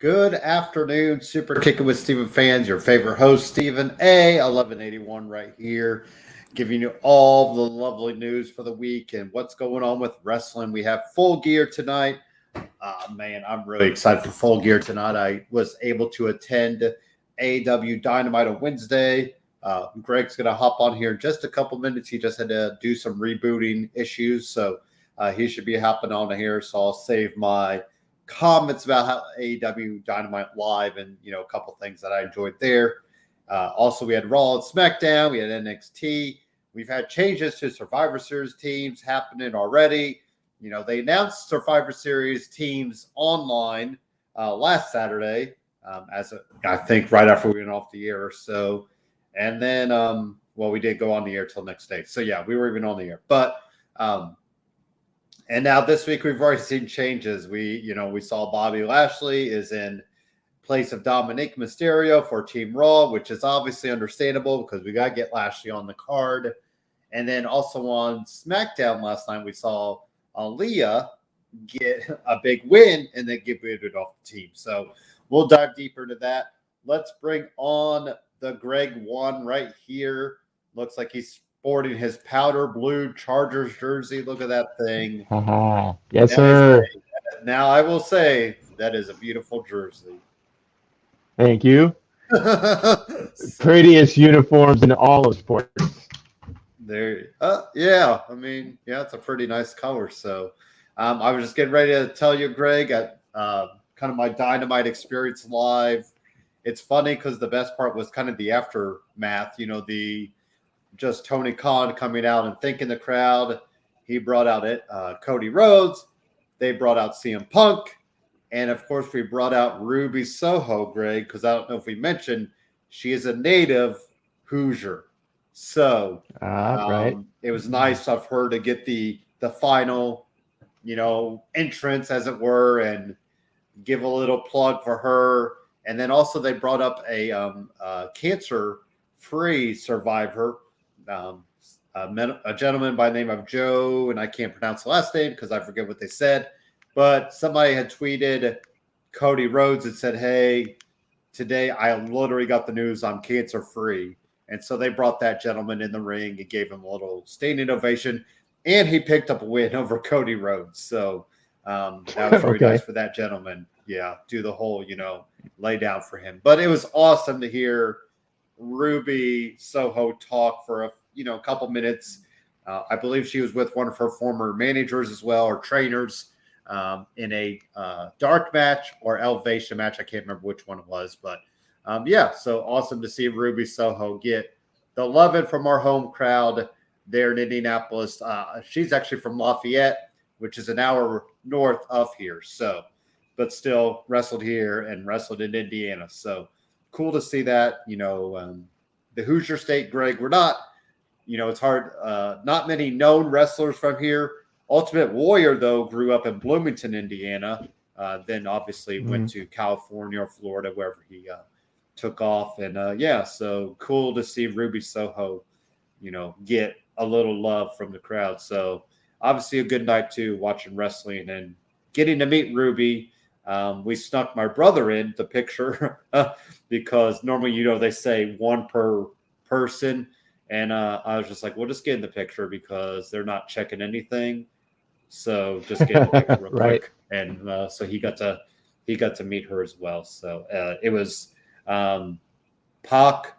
Good afternoon, Superkickin with Steven fans. Your favorite host, Steven A. 1181 right here, giving you all the lovely news for the week and what's going on with wrestling. We have Full Gear tonight. Man, I'm really excited for Full Gear tonight. I was able to attend AEW Dynamite on Wednesday. Greg's going to hop on here in just a couple minutes. He just had to do some rebooting issues, so he should be hopping on here. So I'll save my comments about how AEW Dynamite live and a couple things that I enjoyed there. Also, we had Raw and SmackDown. We had NXT. We've had changes to Survivor Series teams happening already. They announced Survivor Series teams online last Saturday, I think right after we went off the air or so. And then, we did go on the air till next day. So yeah, we were even on the air. But and now this week we've already seen changes. We saw Bobby Lashley is in place of Dominic Mysterio for Team Raw, which is obviously understandable because we got to get Lashley on the card. And then also on SmackDown last night, we saw Aaliyah get a big win and then get booted off the team. So we'll dive deeper into that. Let's bring on the Greg one right here. Looks like he's sporting his powder blue Chargers jersey. Look at that thing. Yes, sir. Now, I will say that is a beautiful jersey. Thank you. Prettiest uniforms in all of sports. Yeah. I mean, yeah, it's a pretty nice color. So I was just getting ready to tell you, Greg, at kind of my Dynamite experience live. It's funny because the best part was kind of the aftermath, just Tony Khan coming out and thanking the crowd. He brought out Cody Rhodes. They brought out CM Punk. And, of course, we brought out Ruby Soho, Greg, because I don't know if we mentioned she is a native Hoosier. So right. It was nice of her to get the final, entrance, as it were, and give a little plug for her. And then also they brought up a cancer-free survivor, a gentleman by the name of Joe, and I can't pronounce the last name because I forget what they said. But somebody had tweeted Cody Rhodes and said, "Hey, today I literally got the news I'm cancer-free." And so they brought that gentleman in the ring and gave him a little standing ovation. And he picked up a win over Cody Rhodes. So that was really nice for that gentleman. Yeah, do the whole, lay down for him. But it was awesome to hear Ruby Soho talk for a couple minutes. I believe she was with one of her former managers as well, or trainers, in a dark match or elevation match. I can't remember which one it was, but so awesome to see Ruby Soho get the loving from our home crowd there in Indianapolis. She's actually from Lafayette, which is an hour north of here. So, but still wrestled here and wrestled in Indiana. So cool to see that, the Hoosier State, Greg, we're not, it's hard. Not many known wrestlers from here. Ultimate Warrior, though, grew up in Bloomington, Indiana. Then obviously went to California or Florida, wherever he took off. And so cool to see Ruby Soho, get a little love from the crowd. So obviously a good night too, watching wrestling and getting to meet Ruby. We snuck my brother in the picture because normally, they say one per person. And I was just like, we'll just get in the picture because they're not checking anything. So just get in the picture real quick. And so he got to meet her as well. So it was Pac,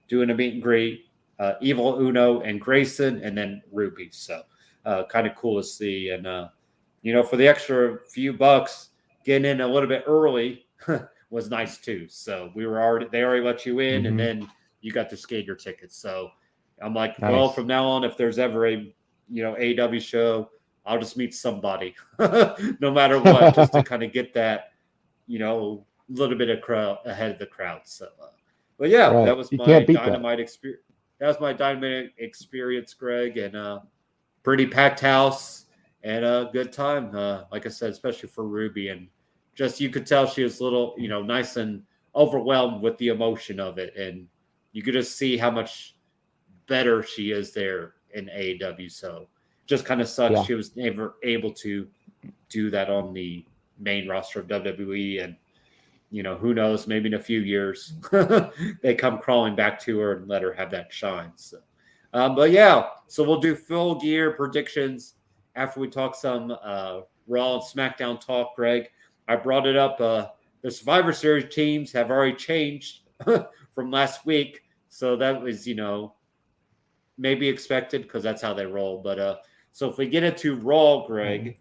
doing a meet and greet, Evil Uno and Grayson, and then Ruby. So kind of cool to see. And, for the extra few bucks, getting in a little bit early was nice too. So they already let you in, and then you got to skate your tickets. So I'm like, nice. Well, from now on, if there's ever a, AEW show, I'll just meet somebody, no matter what, just to kind of get that, little bit of crowd ahead of the crowd. So, but yeah, that was my Dynamite experience. That was my Dynamite experience, Greg, and pretty packed house and a good time. Like I said, especially for Ruby, and just you could tell she was a little, nice and overwhelmed with the emotion of it, and you could just see how much better she is there in AEW. So just kind of sucks. Yeah. She was never able to do that on the main roster of WWE. And who knows, maybe in a few years they come crawling back to her and let her have that shine. So, but yeah, so we'll do Full Gear predictions after we talk some Raw and SmackDown talk, Greg. I brought it up. The Survivor Series teams have already changed from last week. So that was, maybe expected because that's how they roll. But so if we get into Raw, Greg,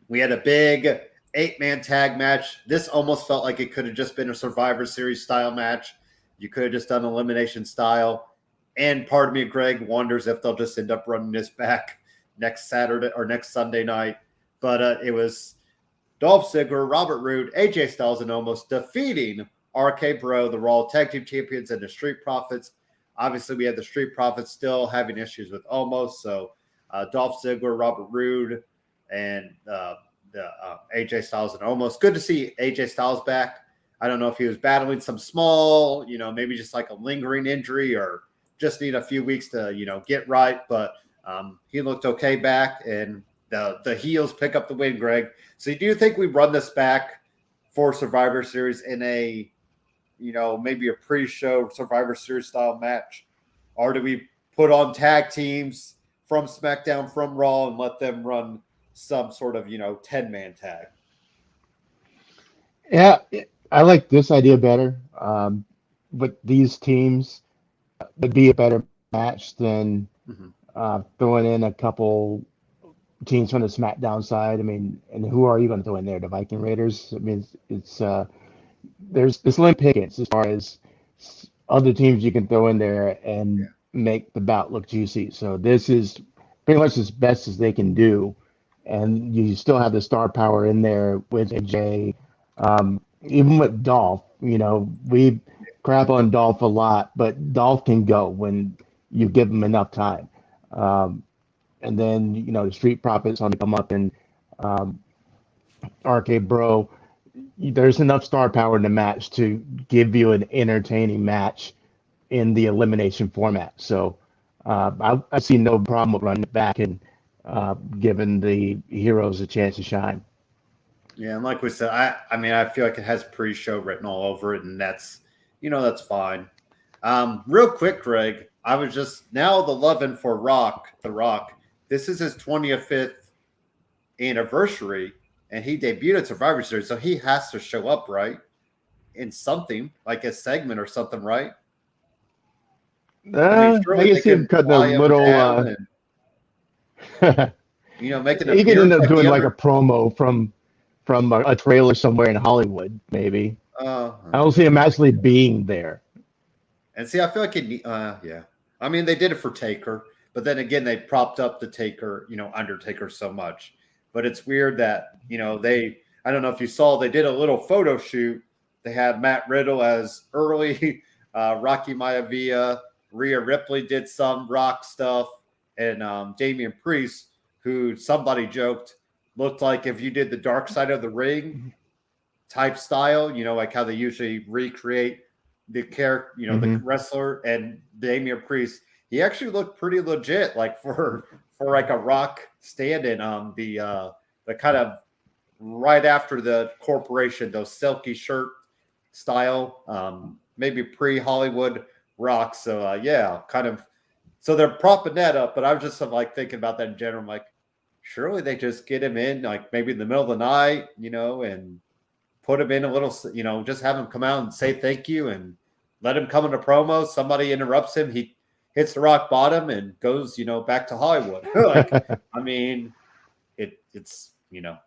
we had a big 8-man tag match. This almost felt like it could have just been a Survivor Series style match. You could have just done elimination style. And part of me, Greg, wonders if they'll just end up running this back next Saturday or next Sunday night. But it was Dolph Ziggler, Robert Roode, AJ Styles, and Omos defeating RK Bro, the Raw Tag Team Champions, and the Street Profits. Obviously, we had the Street Profits still having issues with Omos. So Dolph Ziggler, Robert Roode, and AJ Styles and Omos. Good to see AJ Styles back. I don't know if he was battling some small, maybe just like a lingering injury or just need a few weeks to, get right. But he looked okay back, and the heels pick up the win, Greg. So do you think we run this back for Survivor Series in a, maybe a pre-show Survivor Series style match? Or do we put on tag teams from SmackDown, from Raw, and let them run some sort of, 10-man tag? Yeah, I like this idea better. But these teams would be a better match than throwing in a couple teams from the SmackDown side. I mean, and who are you going to throw in there? The Viking Raiders? I mean, it's there's slim pickings as far as other teams you can throw in there and make the bout look juicy. So this is pretty much as best as they can do. And you still have the star power in there with AJ. Even with Dolph, we crap on Dolph a lot, but Dolph can go when you give him enough time. And then, the Street Profits on to come up, and RK Bro, there's enough star power in the match to give you an entertaining match in the elimination format. So I see no problem with running it back and giving the heroes a chance to shine. Yeah, and like we said, I feel like it has pre-show written all over it, and that's fine. Real quick, Greg, I was just now the loving for The Rock. This is his 25th anniversary, and he debuted at Survivor Series, so he has to show up, right? In something, like a segment or something, right? I guess him cutting a little. Making he could end up doing like a promo from a trailer somewhere in Hollywood, maybe. I don't see him actually being there. And see, I feel like I mean, they did it for Taker, but then again, they propped up the Taker, Undertaker so much. But it's weird that, I don't know if you saw, they did a little photo shoot. They had Matt Riddle as early, Rocky Maivia, Rhea Ripley did some Rock stuff, and Damian Priest, who somebody joked looked like if you did the Dark Side of the Ring type style, like how they usually recreate the character, the wrestler, and Damian Priest. He actually looked pretty legit, like for like a Rock stand-in. The kind of right after the corporation, those silky shirt style, maybe pre-Hollywood Rock. So kind of. So they're propping that up, but I was just like thinking about that in general. I'm like, surely they just get him in, like maybe in the middle of the night, and put him in a little, just have him come out and say thank you and let him come into promo. Somebody interrupts him. He hits the rock bottom and goes, back to Hollywood. I mean, it's,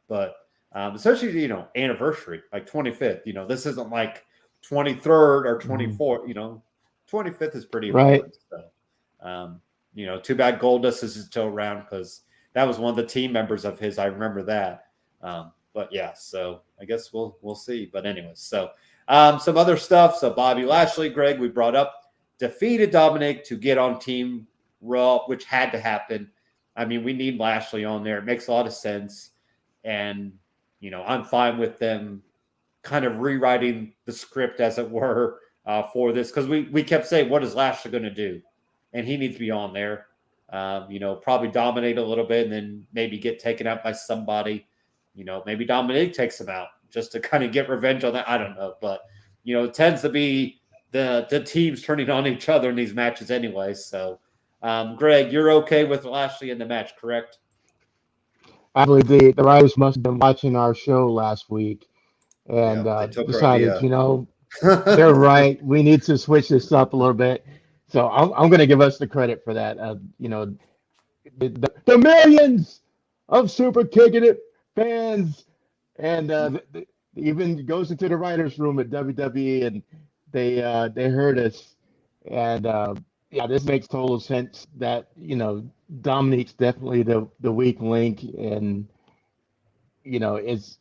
but especially, anniversary, like 25th, this isn't like 23rd or 24th, 25th is pretty important. Right. So, too bad Goldust is still around because that was one of the team members of his. I remember that. But yeah, so I guess we'll see. But anyways, so some other stuff. So Bobby Lashley, Greg, we brought up, defeated Dominic to get on Team Raw, which had to happen. I mean, we need Lashley on there. It makes a lot of sense. And, I'm fine with them kind of rewriting the script, as it were, for this. Because we kept saying, what is Lashley going to do? And he needs to be on there. Probably dominate a little bit and then maybe get taken out by somebody. Maybe Dominic takes him out. just to kind of get revenge on that. I don't know, but it tends to be the teams turning on each other in these matches anyway. So, Greg, you're okay with Lashley in the match, correct? I believe the writers must have been watching our show last week and decided, they're right. We need to switch this up a little bit. So I'm going to give us the credit for that. The millions of Superkickin fans, and even goes into the writers' room at WWE, and they heard us, and this makes total sense. That Dominique's definitely the weak link, and it's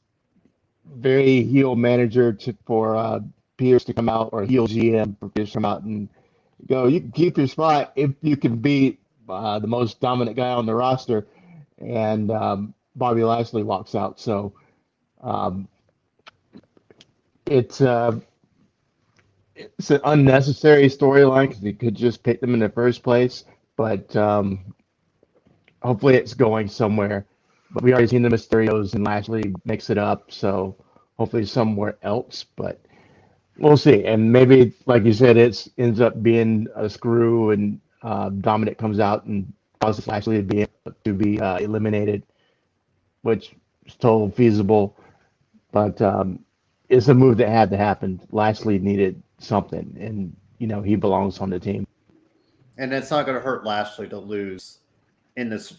very heel manager for Pierce to come out, or heel GM for Pierce to come out and go, you can keep your spot if you can beat the most dominant guy on the roster. And Bobby Lashley walks out. So it's an unnecessary storyline because he could just pick them in the first place. But hopefully it's going somewhere. But we already seen the Mysterios and Lashley mix it up. So hopefully somewhere else. But we'll see. And maybe, like you said, it ends up being a screw, and Dominic comes out and causes Lashley to be eliminated, which is totally feasible. But it's a move that had to happen. Lashley needed something, and he belongs on the team. And it's not going to hurt Lashley to lose in this,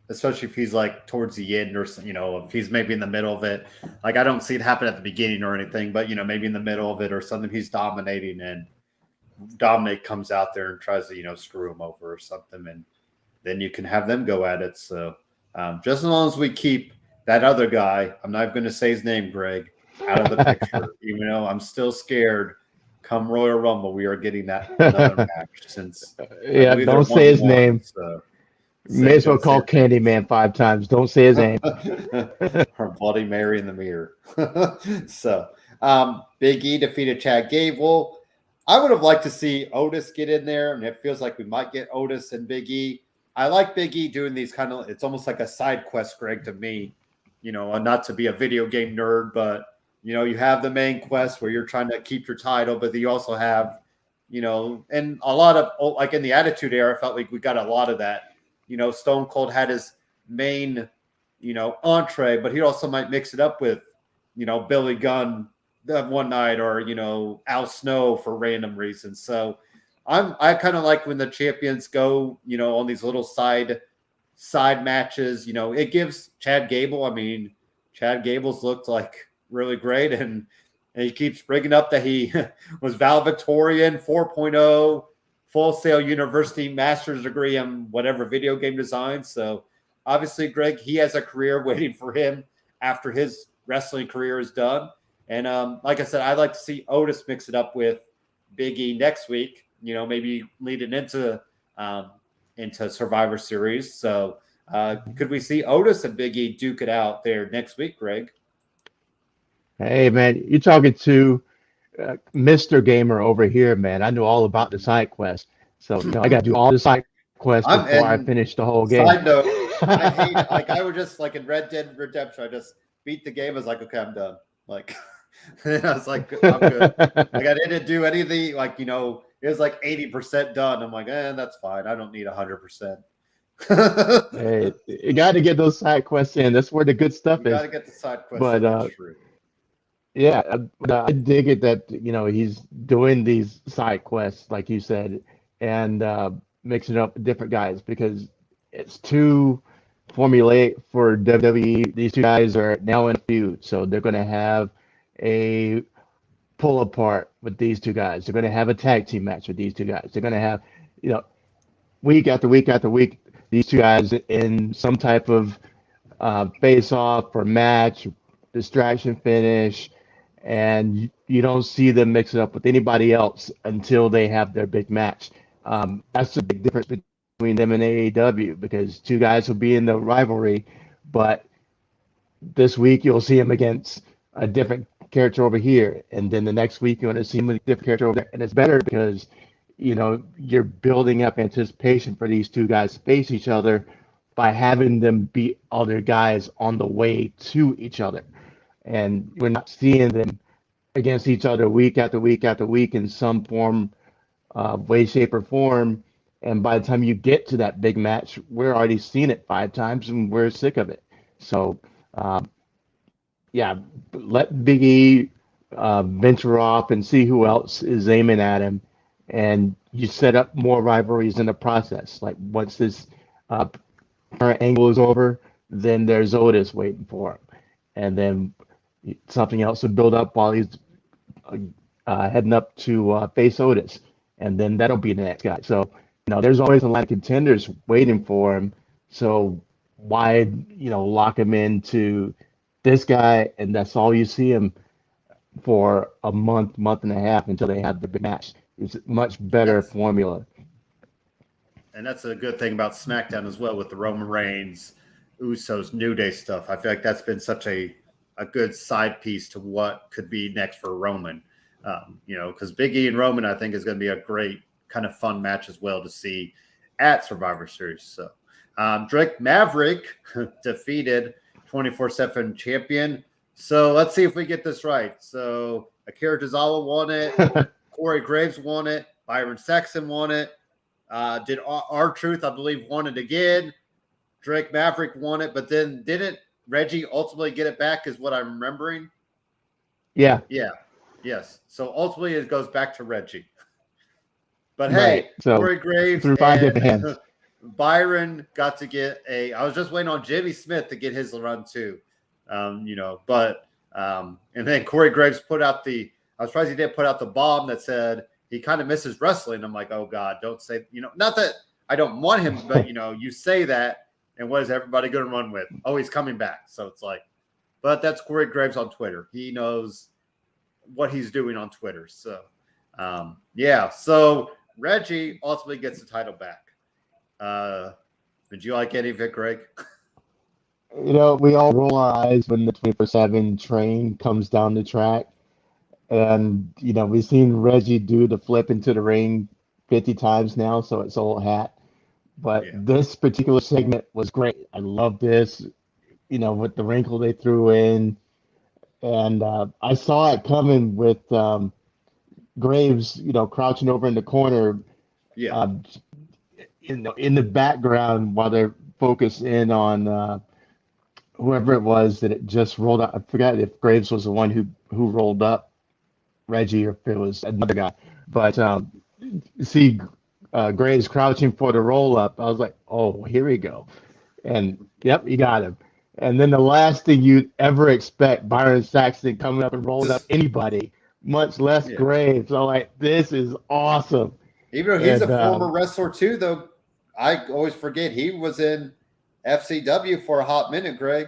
especially if he's like towards the end, or if he's maybe in the middle of it. Like, I don't see it happen at the beginning or anything, but maybe in the middle of it or something, he's dominating and Dominic comes out there and tries to screw him over or something, and then you can have them go at it. So just as long as we keep that other guy, I'm not going to say his name, Greg, out of the picture, even though I'm still scared. Come Royal Rumble, we are getting that another match. Since don't say his name. So. May as well call Candyman 5 times. Don't say his name. Or Bloody Mary in the mirror. So, Big E defeated Chad Gable. I would have liked to see Otis get in there, and it feels like we might get Otis and Big E. I like Big E doing these it's almost like a side quest, Greg, to me. Not to be a video game nerd, but you have the main quest where you're trying to keep your title, but you also have, and a lot of, like in the Attitude Era, I felt like we got a lot of that. Stone Cold had his main, entree, but he also might mix it up with, Billy Gunn one night, or, Al Snow for random reasons. So I kind of like when the champions go, on these little side matches. It gives Chad Gable. I mean, Chad Gable's looked like really great, and he keeps bringing up that he was valedictorian 4.0 Full Sail University master's degree in whatever video game design. So obviously, Greg, he has a career waiting for him after his wrestling career is done. And like I said, I'd like to see Otis mix it up with Big E next week, maybe leading into Survivor Series. So could we see Otis and Big E duke it out there next week, Greg? Hey, man, you're talking to Mr. Gamer over here, man. I know all about the side quest. So I got to do all the side quests before I finish the whole game. Side note, I hate it. Like, I would just, like in Red Dead Redemption, I just beat the game. I was like, okay, I'm done. Like, I was like, I'm good. Like, I didn't do any of the, like, it was like 80% done. I'm like, that's fine. I don't need 100%. Hey, you got to get those side quests in. That's where the good stuff is. You got to get the side quests but, in. Yeah, I dig it that he's doing these side quests, like you said, and mixing up with different guys, because it's too formulaic for WWE. These two guys are now in a feud, so they're going to have a pull apart with these two guys. They're going to have a tag team match with these two guys. They're going to have, week after week after week, these two guys in some type of face off or match, distraction finish. And you don't see them mix it up with anybody else until they have their big match. That's the big difference between them and AEW, because two guys will be in the rivalry, but this week you'll see them against a different character over here, and then the next week you're going to see them with a different character over there. And it's better because you're building up anticipation for these two guys to face each other by having them beat other guys on the way to each other. and we're not seeing them against each other week after week after week in some form, way, shape, or form. And by the time you get to that big match, we're already seen it 5 times and we're sick of it. So, um, yeah, let Big E venture off and see who else is aiming at him, and you set up more rivalries in the process. Like once this uh, current angle is over, then there's Otis waiting for him, and then something else will build up while he's heading up to face Otis, and then that'll be the next guy. So there's always a lot of contenders waiting for him. So why lock him into this guy, and that's all you see him for a month and a half until they have the big match. It's a much better formula. And that's a good thing about SmackDown as well with the Roman Reigns, Usos, New Day stuff. I feel like that's been such a good side piece to what could be next for Roman. Because Big E and Roman, I think, is going to be a great kind of fun match as well to see at Survivor Series. So Drake Maverick defeated 24/7 champion. So let's see if we get this right. So Akira Tozawa won it. Corey Graves won it. Byron Saxton won it. Did R-Truth, I believe, won it again. Drake Maverick won it, but then didn't Reggie ultimately get it back is what I'm remembering. Yeah. Yes. So ultimately it goes back to Reggie. But right. Hey, so Corey Graves through 5 different hands. Byron got to get I was just waiting on Jimmy Smith to get his run too. And then Corey Graves put out I was surprised he didn't put out the bomb that said he kind of misses wrestling. I'm like, oh God, don't say, not that I don't want him, but you say that, and what is everybody going to run with? Oh, he's coming back. So it's like, but that's Corey Graves on Twitter. He knows what he's doing on Twitter. So, So Reggie ultimately gets the title back. Did you like any of it, Greg? We all roll our eyes when the 24/7 train comes down the track. And, we've seen Reggie do the flip into the ring 50 times now, so it's old hat. But this particular segment was great. I love this, with the wrinkle they threw in. And I saw it coming with Graves, crouching over in the corner. Yeah. In the background while they're focused in on whoever it was that it just rolled up. I forgot if Graves was the one who rolled up Reggie or if it was another guy. But see Graves crouching for the roll up. I was like, oh, here we go. And yep, you got him. And then the last thing you'd ever expect, Byron Saxton coming up and rolling up anybody, much less Graves. I'm like, this is awesome. Even though he's a former wrestler too, though, I always forget he was in FCW for a hot minute, Greg.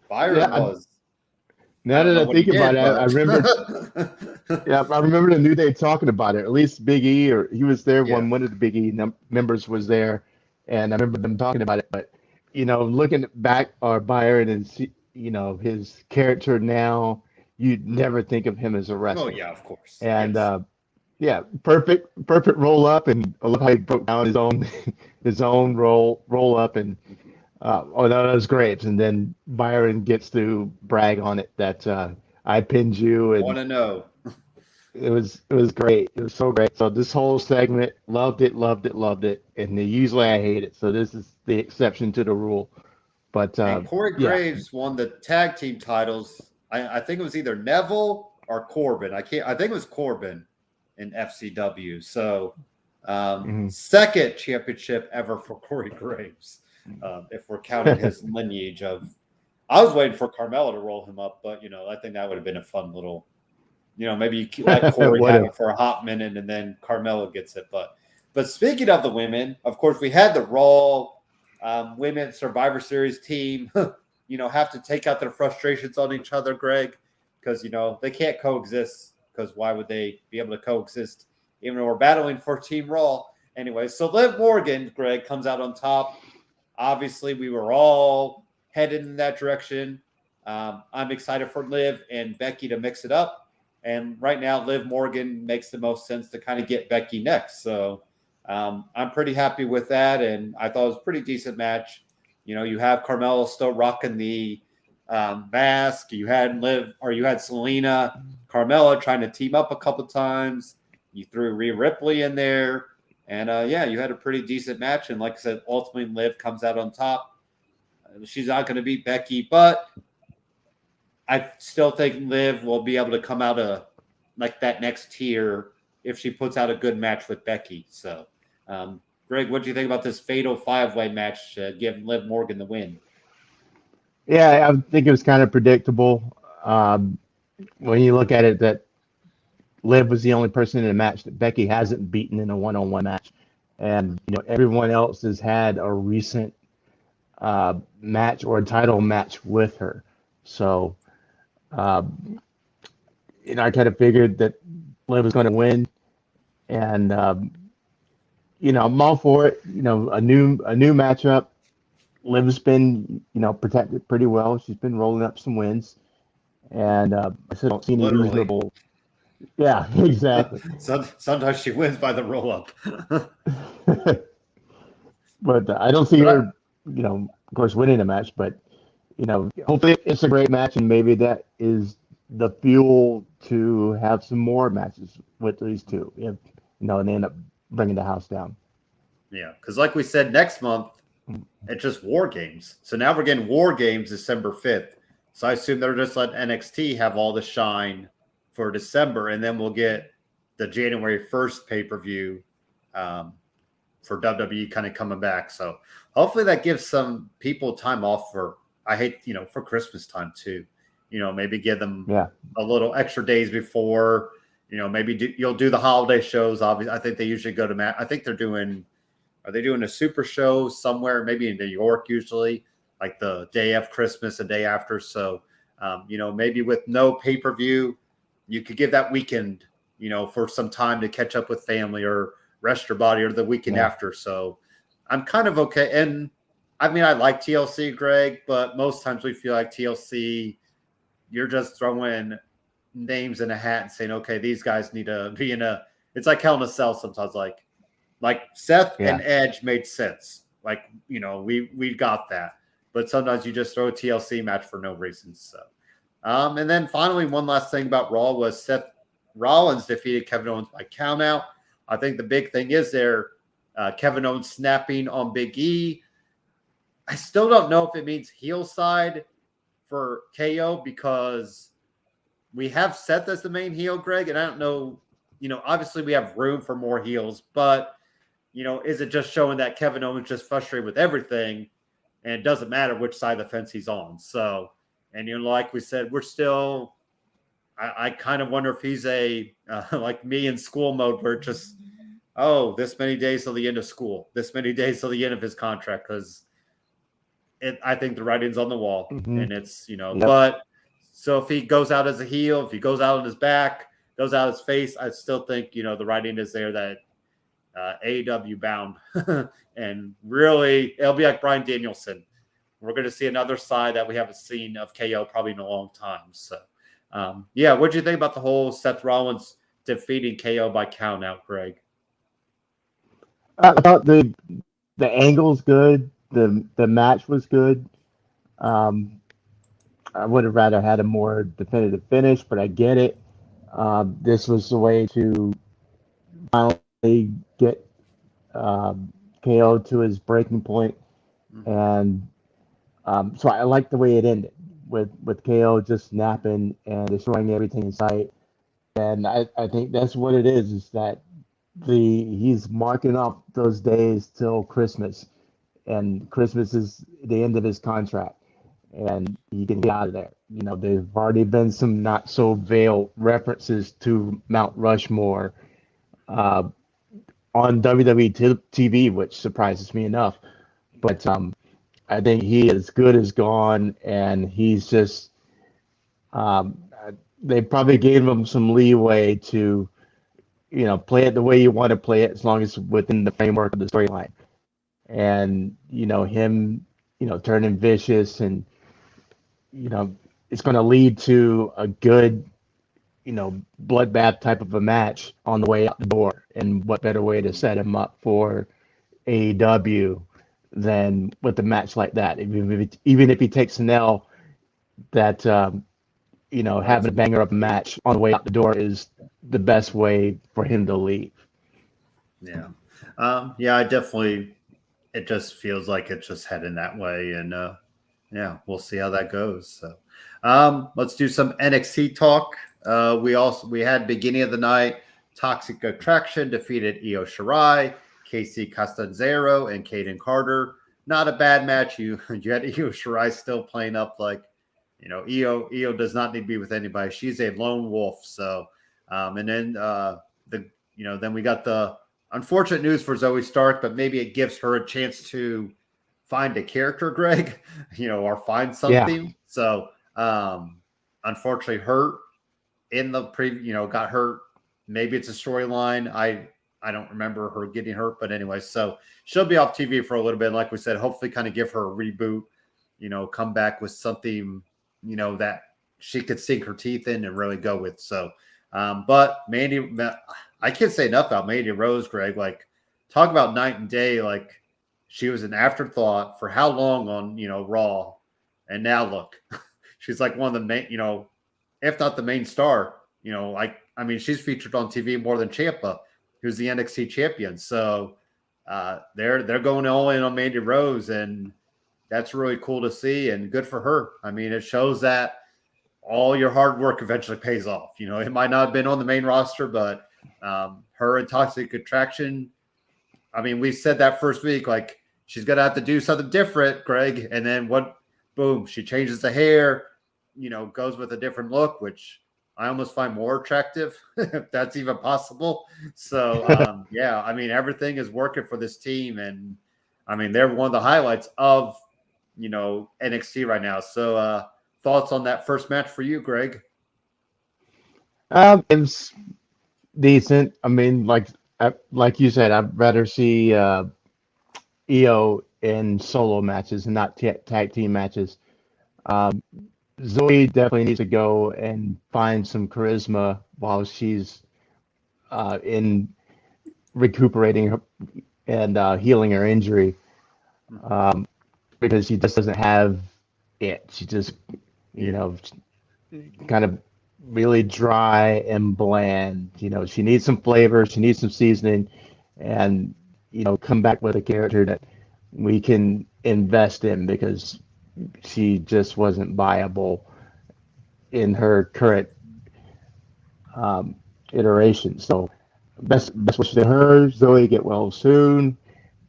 Byron was. Now that I think about it, I remember. I remember the New Day talking about it. At least Big E, or he was there when one of the Big E members was there, and I remember them talking about it. But looking back or Byron and see, his character now, you'd never think of him as a wrestler. Oh yeah, of course. And perfect roll up, and I love how he broke down his own roll up, and that was great. And then Byron gets to brag on it that I pinned you, and want to know. It was great. It was so great. So this whole segment, loved it. And usually I hate it, so this is the exception to the rule. But and Corey Graves won the tag team titles. I think it was either Neville or Corbin. I think it was Corbin in FCW. So second championship ever for Corey Graves, if we're counting his lineage of. I was waiting for Carmelo to roll him up, but I think that would have been a fun little. Maybe you let Corey have it for a hot minute and then Carmelo gets it. But speaking of the women, of course, we had the Raw Women Survivor Series team, have to take out their frustrations on each other, Greg, because, they can't coexist, because why would they be able to coexist even though we're battling for Team Raw? Anyway, so Liv Morgan, Greg, comes out on top. Obviously, we were all headed in that direction. I'm excited for Liv and Becky to mix it up. And right now, Liv Morgan makes the most sense to kind of get Becky next. So I'm pretty happy with that. And I thought it was a pretty decent match. You have Carmelo still rocking the Mask. You had Liv, or you had Selena, Carmella trying to team up a couple times. You threw Rhea Ripley in there, and yeah, you had a pretty decent match. And like I said, ultimately Liv comes out on top. She's not going to beat Becky, but I still think Liv will be able to come out of like that next tier if she puts out a good match with Becky. So, Greg, what do you think about this fatal 5-way match giving Liv Morgan the win? Yeah, I think it was kind of predictable. When you look at it, that Liv was the only person in a match that Becky hasn't beaten in a one-on-one match, and everyone else has had a recent match or a title match with her. So, I kind of figured that Liv was going to win, and I'm all for it. A new matchup. Liv's been, protected pretty well. She's been rolling up some wins, and I still don't see any reasonable. Yeah, exactly. Sometimes she wins by the roll up. But I don't see her, of course, winning a match. But hopefully it's a great match, and maybe that is the fuel to have some more matches with these two. If and they end up bringing the house down. Yeah, because like we said, next month it's just War Games. So now we're getting War Games December 5th. So I assume they're just letting NXT have all the shine for December, and then we'll get the January 1st pay-per-view for WWE kind of coming back. So hopefully that gives some people time off for Christmas time too. Maybe give them a little extra days before. Maybe you'll do the holiday shows. Obviously, I think they usually go to I think are they doing a super show somewhere, maybe in New York usually, like the day of Christmas, the day after. So, maybe with no pay-per-view, you could give that weekend, for some time to catch up with family or rest your body, or the weekend after. So I'm kind of okay. And I mean, I like TLC, Greg, but most times we feel like TLC, you're just throwing names in a hat and saying, okay, these guys need to be it's like Hell in a Cell sometimes, like Seth and Edge made sense. Like, we got that. But sometimes you just throw a TLC match for no reason. So, and then finally, one last thing about Raw was Seth Rollins defeated Kevin Owens by countout. I think the big thing is Kevin Owens snapping on Big E. I still don't know if it means heel side for KO, because we have Seth as the main heel, Greg, and I don't know, obviously we have room for more heels, but is it just showing that Kevin Owens just frustrated with everything and it doesn't matter which side of the fence he's on? So, and like we said, we're still, I kind of wonder if he's like me in school mode, where it's just, this many days till the end of school, this many days till the end of his contract, because I think the writing's on the wall, and it's, but so if he goes out as a heel, if he goes out on his back, goes out his face, I still think, the writing is there that AEW BAUM and really it'll be like Bryan Danielson. We're going to see another side that we haven't seen of KO probably in a long time. So, what do you think about the whole Seth Rollins defeating KO by count out, Greg? I thought the angle's good. The match was good. I would have rather had a more definitive finish, but I get it. This was the way to finally get KO to his breaking point. And so I like the way it ended with KO just snapping and destroying everything in sight. And I think that's what it is that he's marking off those days till Christmas, and Christmas is the end of his contract, and he can get out of there. There've already been some not so veiled references to Mount Rushmore on WWE TV, which surprises me enough. But I think he is good as gone, and he's just they probably gave him some leeway to play it the way you want to play it, as long as within the framework of the storyline. And him turning vicious, and it's going to lead to a good bloodbath type of a match on the way out the door. And what better way to set him up for AEW than with a match like that? Even if he takes an L, that having a banger of a match on the way out the door is the best way for him to leave. Yeah. Yeah, I definitely, it just feels like it's just heading that way. And yeah, we'll see how that goes. So let's do some NXT talk. We had beginning of the night, Toxic Attraction defeated Io Shirai, Casey Castanzaro, and Kaden Carter. Not a bad match. You had Io Shirai still playing up like, Io does not need to be with anybody. She's a lone wolf. So, and then then we got the unfortunate news for Zoe Stark, but maybe it gives her a chance to find a character, Greg, or find something. Yeah. So, unfortunately, hurt in the got hurt. Maybe it's a storyline. I don't remember her getting hurt, but anyway, so she'll be off TV for a little bit. Like we said, hopefully kind of give her a reboot, come back with something, that she could sink her teeth in and really go with. So, but Mandy, I can't say enough about Mandy Rose, Greg. Like, talk about night and day. Like, she was an afterthought for how long on, Raw. And now look, she's like one of the main, if not the main star, she's featured on TV more than Ciampa, who's the NXT champion. So they're going all in on Mandy Rose, and that's really cool to see and good for her. It shows that all your hard work eventually pays off. It might not have been on the main roster, but her and Toxic Attraction, we said that first week, like, she's going to have to do something different, Greg. And then boom, she changes the hair, goes with a different look, which I almost find more attractive, if that's even possible. So, yeah, everything is working for this team. And, they're one of the highlights of, NXT right now. So, thoughts on that first match for you, Greg? It's decent. Like you said, I'd rather see Io in solo matches and not tag team matches. Zoe definitely needs to go and find some charisma while she's in recuperating her and healing her injury, because she just doesn't have it. She just, kind of really dry and bland. She needs some flavor. She needs some seasoning, and come back with a character that we can invest in, because she just wasn't viable in her current iteration. So best wishes to her. Zoe, get well soon.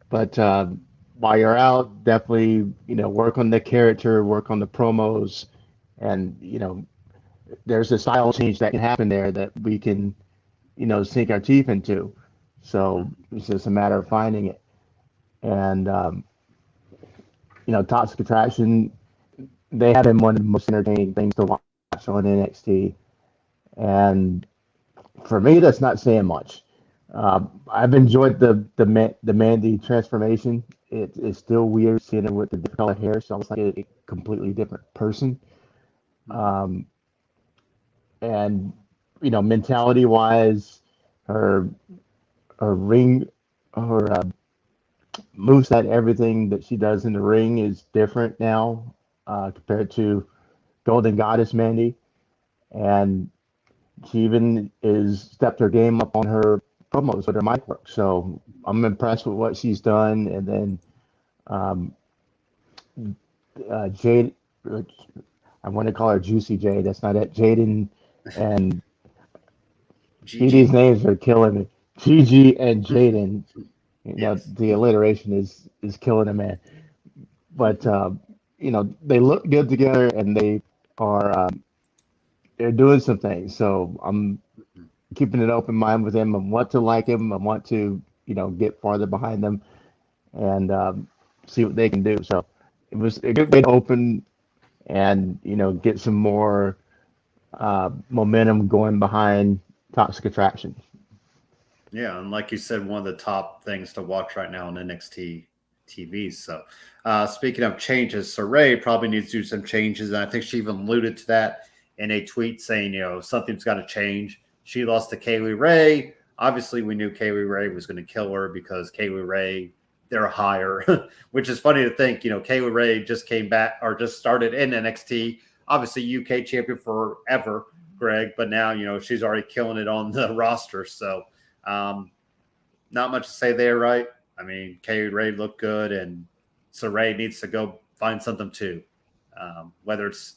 But while you're out, definitely work on the character, work on the promos, and there's a style change that can happen there that we can sink our teeth into. So it's just a matter of finding it. And Toxic Attraction, they have been one of the most entertaining things to watch on NXT. And for me, that's not saying much. I've enjoyed the Mandy transformation. It's still weird seeing her with the different color hair. It's almost like a completely different person. And mentality wise, her ring, her moveset, everything that she does in the ring is different now compared to Golden Goddess Mandy. And she even stepped her game up on her promos with her mic work. So I'm impressed with what she's done. And then Jade, I want to call her Juicy J. That's not it. Jaden and these names are killing me. Gigi and Jaden. Yes. The alliteration is killing a man. But they look good together, and they are they're doing some things. So I'm keeping an open mind with them. I want to like him. I want to get farther behind them and see what they can do. So it was a good way to open and get some more momentum going behind Toxic Attraction. Yeah, and like you said, one of the top things to watch right now on NXT TV. So speaking of changes, Saray probably needs to do some changes, and I think she even alluded to that in a tweet saying, something's got to change. She lost to Kaylee Ray. Obviously, we knew Kaylee Ray was going to kill her because Kaylee Ray, they're higher, which is funny to think. Kaylee Ray just came back or just started in NXT obviously UK champion forever, Greg, but now, you know, she's already killing it on the roster. So not much to say there, right? I mean, Kay Ray looked good, and Saray needs to go find something too. Whether it's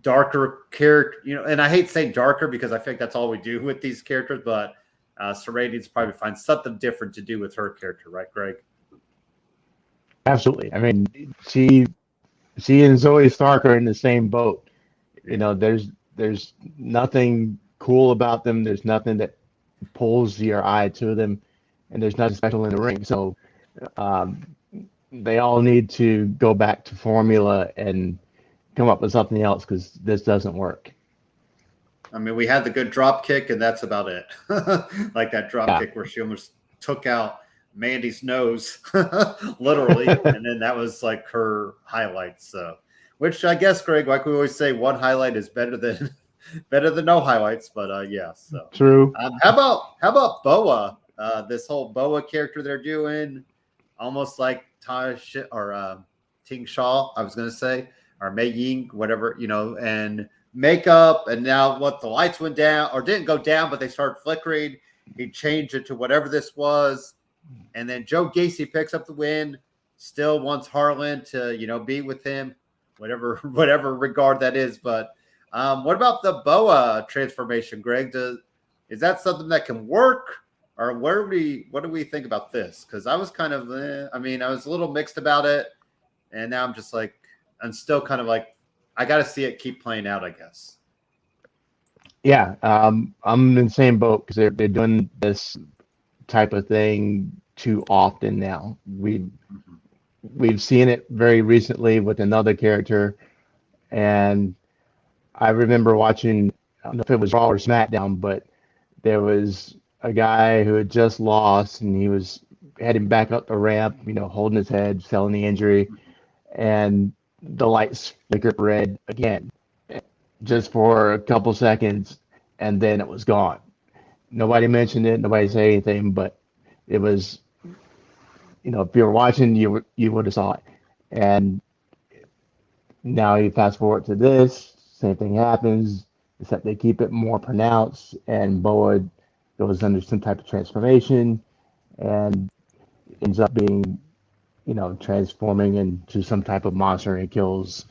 darker character, you know, and I hate saying darker because I think that's all we do with these characters, but Saray needs to probably find something different to do with her character, right, Greg? Absolutely. I mean, she and Zoe Stark are in the same boat. You know, there's nothing cool about them. There's nothing that pulls your eye to them, and there's nothing special in the ring. So they all need to go back to formula and come up with something else, because this doesn't work. I mean, we had the good drop kick, and that's about it. Like that drop kick where she almost took out Mandy's nose, literally, and then that was like her highlights. So, which I guess, Greg, like we always say, one highlight is better than no highlights. But yeah, so true. How about Boa? This whole Boa character they're doing, almost like Ting Shaw, I was gonna say, or Mei Ying, whatever, you know, and makeup, and now what, the lights went down, or didn't go down, but they started flickering. He changed it to whatever this was, and then Joe Gacy picks up the win. Still wants Harlan to, you know, be with him, whatever regard that is. But what about the Boa transformation, Greg? Is that something that can work, or what do we think about this? Because I was kind of, I was a little mixed about it, and now I'm still kind of like, I got to see it keep playing out, I guess. Yeah, I'm in the same boat, because they're doing this type of thing too often now. We've seen it very recently with another character, and I remember watching, I don't know if it was Raw or SmackDown, but there was a guy who had just lost, and he was heading back up the ramp, you know, holding his head, selling the injury, and the lights flickered red again, just for a couple seconds, and then it was gone. Nobody mentioned it, nobody said anything, but it was, you know, if you were watching, you would have saw it. And now you fast forward to this, same thing happens, except they keep it more pronounced, and Boa goes under some type of transformation and ends up being, you know, transforming into some type of monster, and kills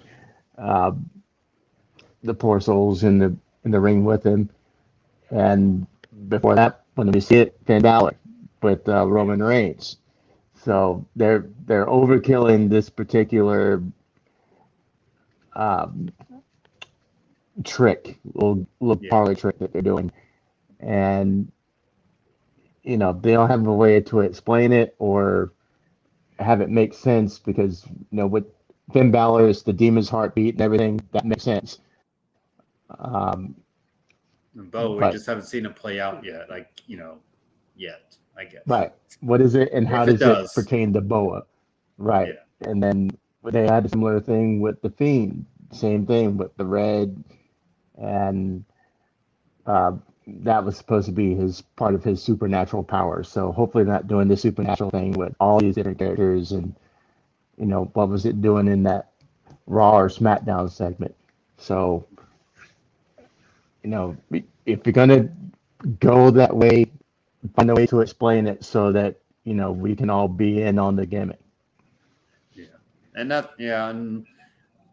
the poor souls in the ring with him. And before that, when we see it, Finn Balor with Roman Reigns. So they're overkilling this particular trick, little parlor trick that they're doing, and you know, they don't have a way to explain it or have it make sense, because, you know, with Finn Balor is the demon's heartbeat and everything, that makes sense. We just haven't seen it play out yet, like, you know, yet, I guess. Right. What is it, and how does it pertain to Boa? Right. Yeah. And then they had a similar thing with the Fiend, same thing with the red, and that was supposed to be part of his supernatural power. So hopefully not doing the supernatural thing with all these different characters. And, you know, what was it doing in that Raw or SmackDown segment? So, you know, if you're going to go that way, find a way to explain it so that, you know, we can all be in on the gimmick. Yeah. And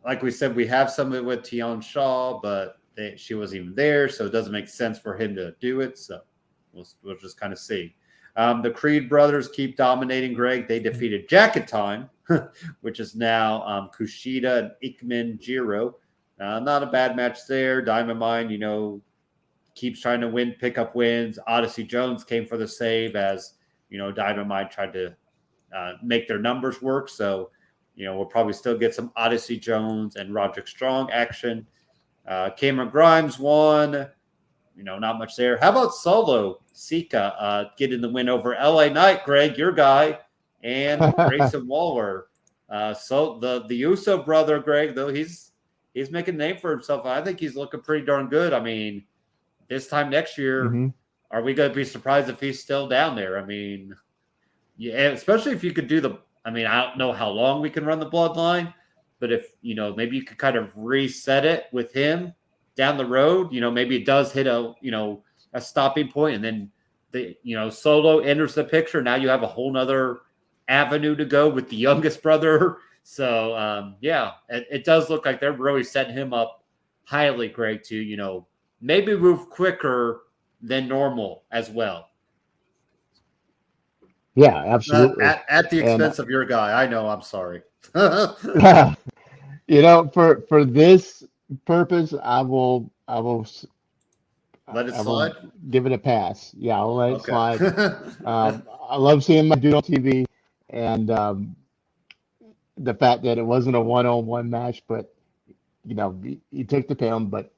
like we said, we have some of it with Tian Shaw, but she wasn't even there, so it doesn't make sense for him to do it. So we'll just kind of see. The Creed brothers keep dominating, Greg. They defeated Jacket Time, which is now Kushida and Ikemen Jiro. Not a bad match there. Diamond Mine, you know, keeps trying to pick up wins. Odyssey Jones came for the save, as, you know, Diamond Mine tried to make their numbers work. So, you know, we'll probably still get some Odyssey Jones and Roderick Strong action. Cameron Grimes won. You know, not much there. How about Solo Sika getting the win over LA Knight, Greg, your guy, and Grayson Waller. So the Uso brother, Greg, though, he's making a name for himself. I think he's looking pretty darn good. I mean, this time next year, are we going to be surprised if he's still down there? I mean, yeah, especially if you could do I don't know how long we can run the bloodline, But if, maybe you could kind of reset it with him down the road, maybe it does hit a stopping point, and then Solo enters the picture. Now you have a whole nother avenue to go with the youngest brother. So, it does look like they're really setting him up highly, Greg, to, maybe move quicker than normal as well. Yeah, absolutely. At the expense of your guy. I know. I'm sorry. For this purpose, I will let it slide. Give it a pass. Yeah, I'll let it slide. I love seeing my dude on TV, and the fact that it wasn't a one-on-one match, but he took the pound. But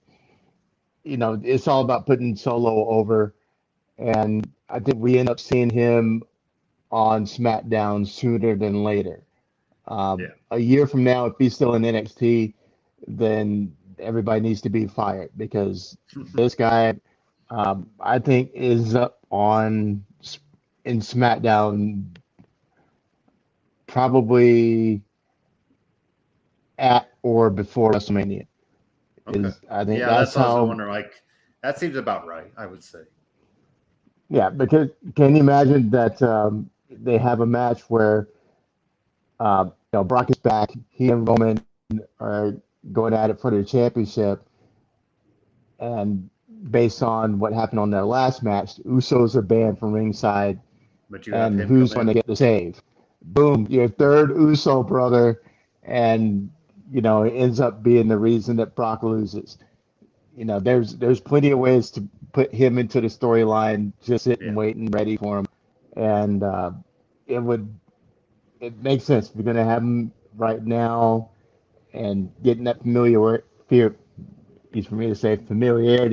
it's all about putting Solo over, and I think we end up seeing him on SmackDown sooner than later. A year from now, if he's still in NXT, then everybody needs to be fired, because this guy, I think, is up in SmackDown probably at or before WrestleMania. Okay. I think that's how I was wondering. Like, that seems about right, I would say. Yeah, because can you imagine that they have a match where Brock is back, he and Roman are going at it for the championship, and based on what happened on their last match, the Usos are banned from ringside, and who's going to get the save? Boom, your third Uso brother, and it ends up being the reason that Brock loses. There's plenty of ways to put him into the storyline, just sitting, waiting, ready for him, and it makes sense. We're going to have him right now, and getting that familiarity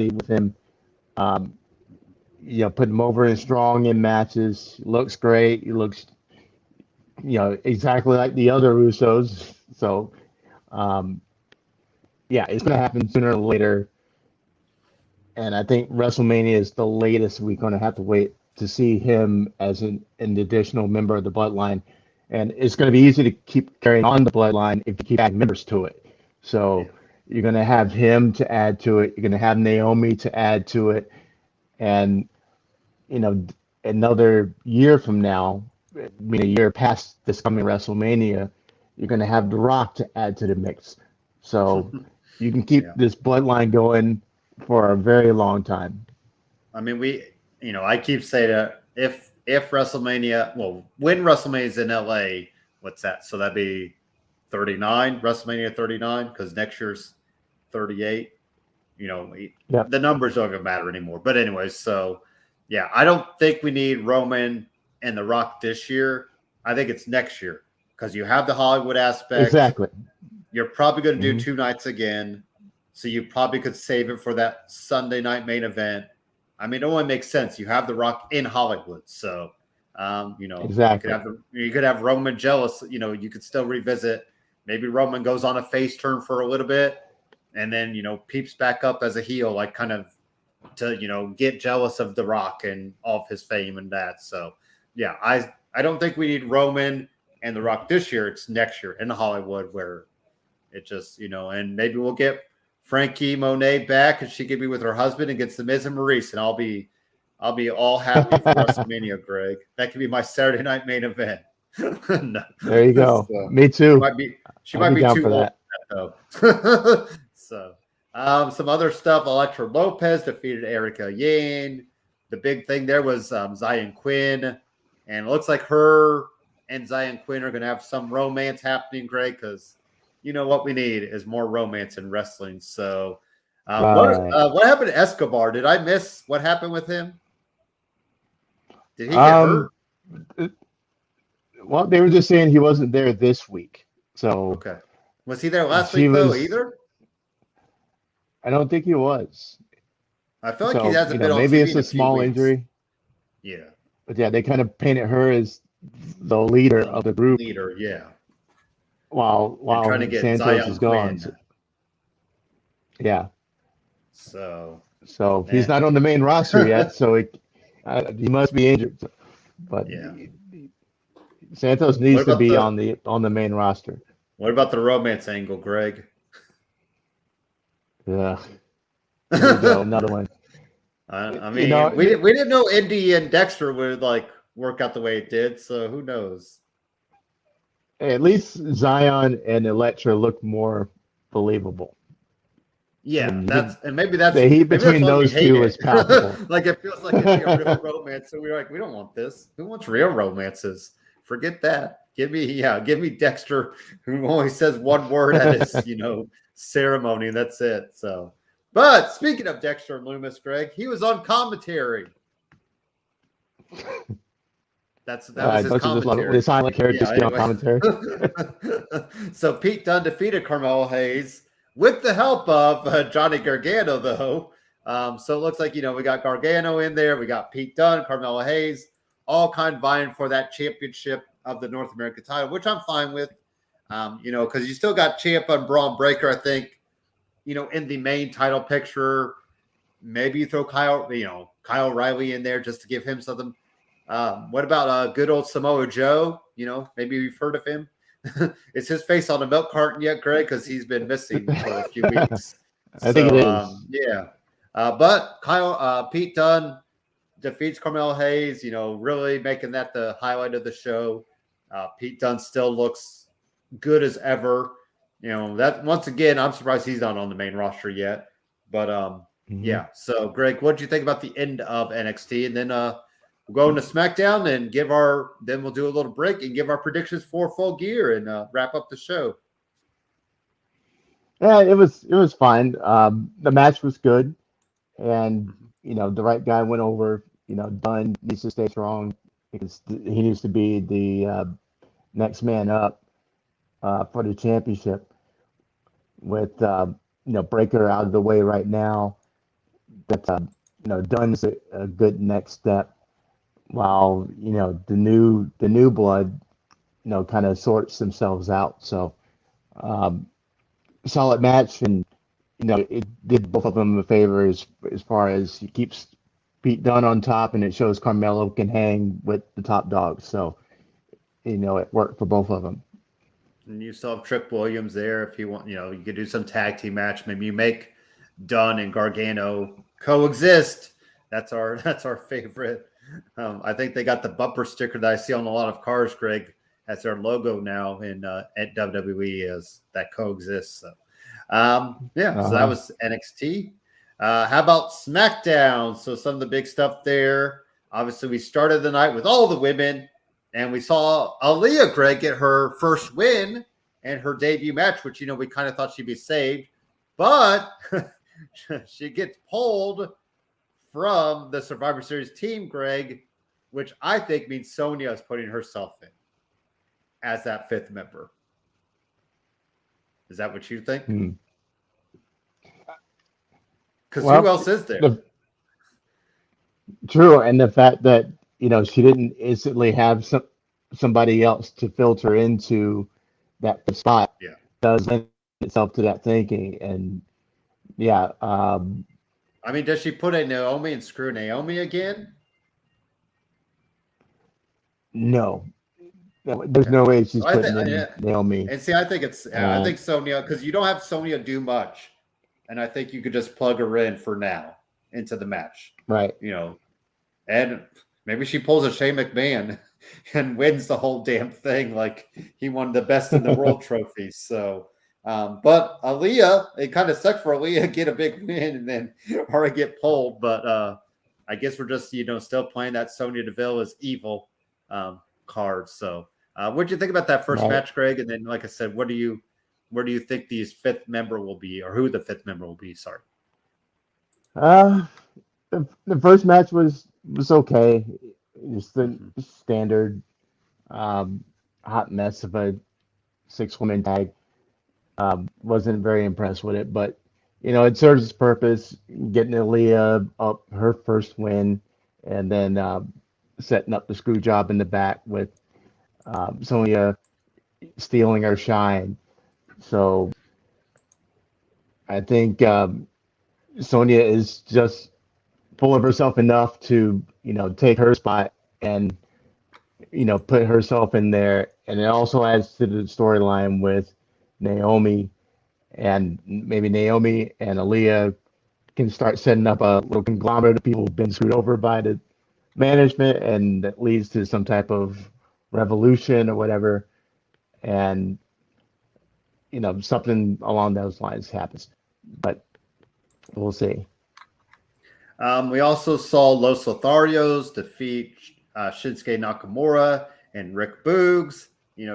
with him. Put him over and strong in matches. Looks great. He looks, exactly like the other Usos. So, it's going to happen sooner or later. And I think WrestleMania is the latest we're going to have to wait to see him as an additional member of the Bloodline. And it's going to be easy to keep carrying on the Bloodline if you keep adding members to it. So you're going to have him to add to it. You're going to have Naomi to add to it. And, another year from now, a year past this coming WrestleMania, you're going to have The Rock to add to the mix. So you can keep this Bloodline going for a very long time. I mean, I keep saying that if WrestleMania, when WrestleMania's in LA, what's that? So that'd be 39, WrestleMania 39, because next year's 38. The numbers don't even matter anymore. But anyways, so I don't think we need Roman and The Rock this year. I think it's next year, because you have the Hollywood aspect. Exactly. You're probably going to do 2 nights again, so you probably could save it for that Sunday night main event. I mean, it only makes sense. You have The Rock in Hollywood, so exactly. You could have Roman jealous. You could still revisit. Maybe Roman goes on a face turn for a little bit, and then peeps back up as a heel, like kind of to get jealous of The Rock and all of his fame and that. So I don't think we need Roman and The Rock this year. It's next year in Hollywood, where it just and maybe we'll get Frankie Monet back, and she could be with her husband and gets the Miz and Maurice, and I'll be all happy for WrestleMania, Greg. That could be my Saturday night main event. No. There you go. So, me too. She might be too old for that, though. So, some other stuff. Elektra Lopez defeated Erica Yang. The big thing there was Zion Quinn, and it looks like her and Zion Quinn are going to have some romance happening, Greg, because what we need is more romance in wrestling. So, what happened to Escobar? Did I miss what happened with him? Did he get hurt? Well, they were just saying he wasn't there this week. So okay, was he there last week though? Either? I don't think he was. I feel like he hasn't been on maybe TV it's a small injury. Yeah, but they kind of painted her as the leader of the group. While trying to get Santos Zion is gone. Quinn. Yeah. So he's not on the main roster yet, so he must be injured. But Santos needs to be on the main roster. What about the romance angle, Greg? Yeah. There we go. Another one. I mean, we didn't know Indy and Dexter would like work out the way it did, so who knows? At least Zion and Elektra look more believable. Yeah, And maybe that's the heat maybe that's between why we those hate two it. is palpable. Like it feels like it'd be a real romance. So we're like, we don't want this. Who wants real romances? Forget that. Give me Dexter, who only says one word at his, ceremony, and that's it. So, but speaking of Dexter and Loomis, Greg, he was on commentary. That was his commentary. The silent character still on commentary. So Pete Dunne defeated Carmelo Hayes with the help of Johnny Gargano, though. So it looks like, we got Gargano in there. We got Pete Dunne, Carmelo Hayes, all kind of vying for that championship of the North American title, which I'm fine with, because you still got Ciampa and Braun Breaker, I think, in the main title picture. Maybe you throw Kyle O'Reilly in there just to give him something. What about good old Samoa Joe? Maybe you've heard of him. Is his face on a milk carton yet, Greg? Because he's been missing for a few weeks. I think it is. Yeah. But Pete Dunne defeats Carmelo Hayes, really making that the highlight of the show. Pete Dunne still looks good as ever. That once again, I'm surprised he's not on the main roster yet. But yeah. So, Greg, what did you think about the end of NXT? And then we'll go into SmackDown and then we'll do a little break and give our predictions for Full Gear and wrap up the show. Yeah, it was fine. The match was good, and the right guy went over. Dunn needs to stay strong because he needs to be the next man up for the championship. With Breaker out of the way right now, that Dunn's a good next step. While the new blood kind of sorts themselves out. So solid match, and it did both of them a favor as far as he keeps Pete Dunne on top, and it shows Carmelo can hang with the top dogs. So it worked for both of them. And you still have Trick Williams there if you want. You could do some tag team match. Maybe you make Dunne and Gargano coexist. That's our favorite. I think they got the bumper sticker that I see on a lot of cars, Greg, as their logo now at WWE as that coexists. So, So that was NXT. How about SmackDown? So some of the big stuff there. Obviously, we started the night with all the women, and we saw Aaliyah, Greg, get her first win and her debut match, which, we kind of thought she'd be saved. But she gets pulled from the Survivor Series team, Greg, which I think means Sonya is putting herself in as that fifth member. Is that what you think? Because who else is there? True, and the fact that she didn't instantly have somebody else to filter into that spot does lend itself to that thinking. And I mean, does she put a Naomi and screw Naomi again? No. There's no way she's putting in Naomi. And see, I think I think Sonya, because you don't have Sonya do much, and I think you could just plug her in for now into the match. Right. And maybe she pulls a Shane McMahon and wins the whole damn thing like he won the best in the world trophies. So, but Aaliyah, it kind of sucked for Aaliyah to get a big win and then her get pulled. But I guess we're just, still playing that Sonya Deville is evil card. So what do you think about that first match, Greg? And then, like I said, where do you think the fifth member will be, or who the fifth member will be? Sorry. The first match was okay. Just the standard hot mess of a 6-woman tag. Wasn't very impressed with it, but it serves its purpose, getting Aaliyah up her first win, and then setting up the screw job in the back with Sonya stealing her shine. So I think Sonya is just full of herself enough to take her spot and put herself in there, and it also adds to the storyline with Naomi, and maybe Naomi and Aaliyah can start setting up a little conglomerate of people who've been screwed over by the management, and that leads to some type of revolution or whatever, and something along those lines happens. But we'll see. We also saw Los Lotharios defeat Shinsuke Nakamura and Rick Boogs.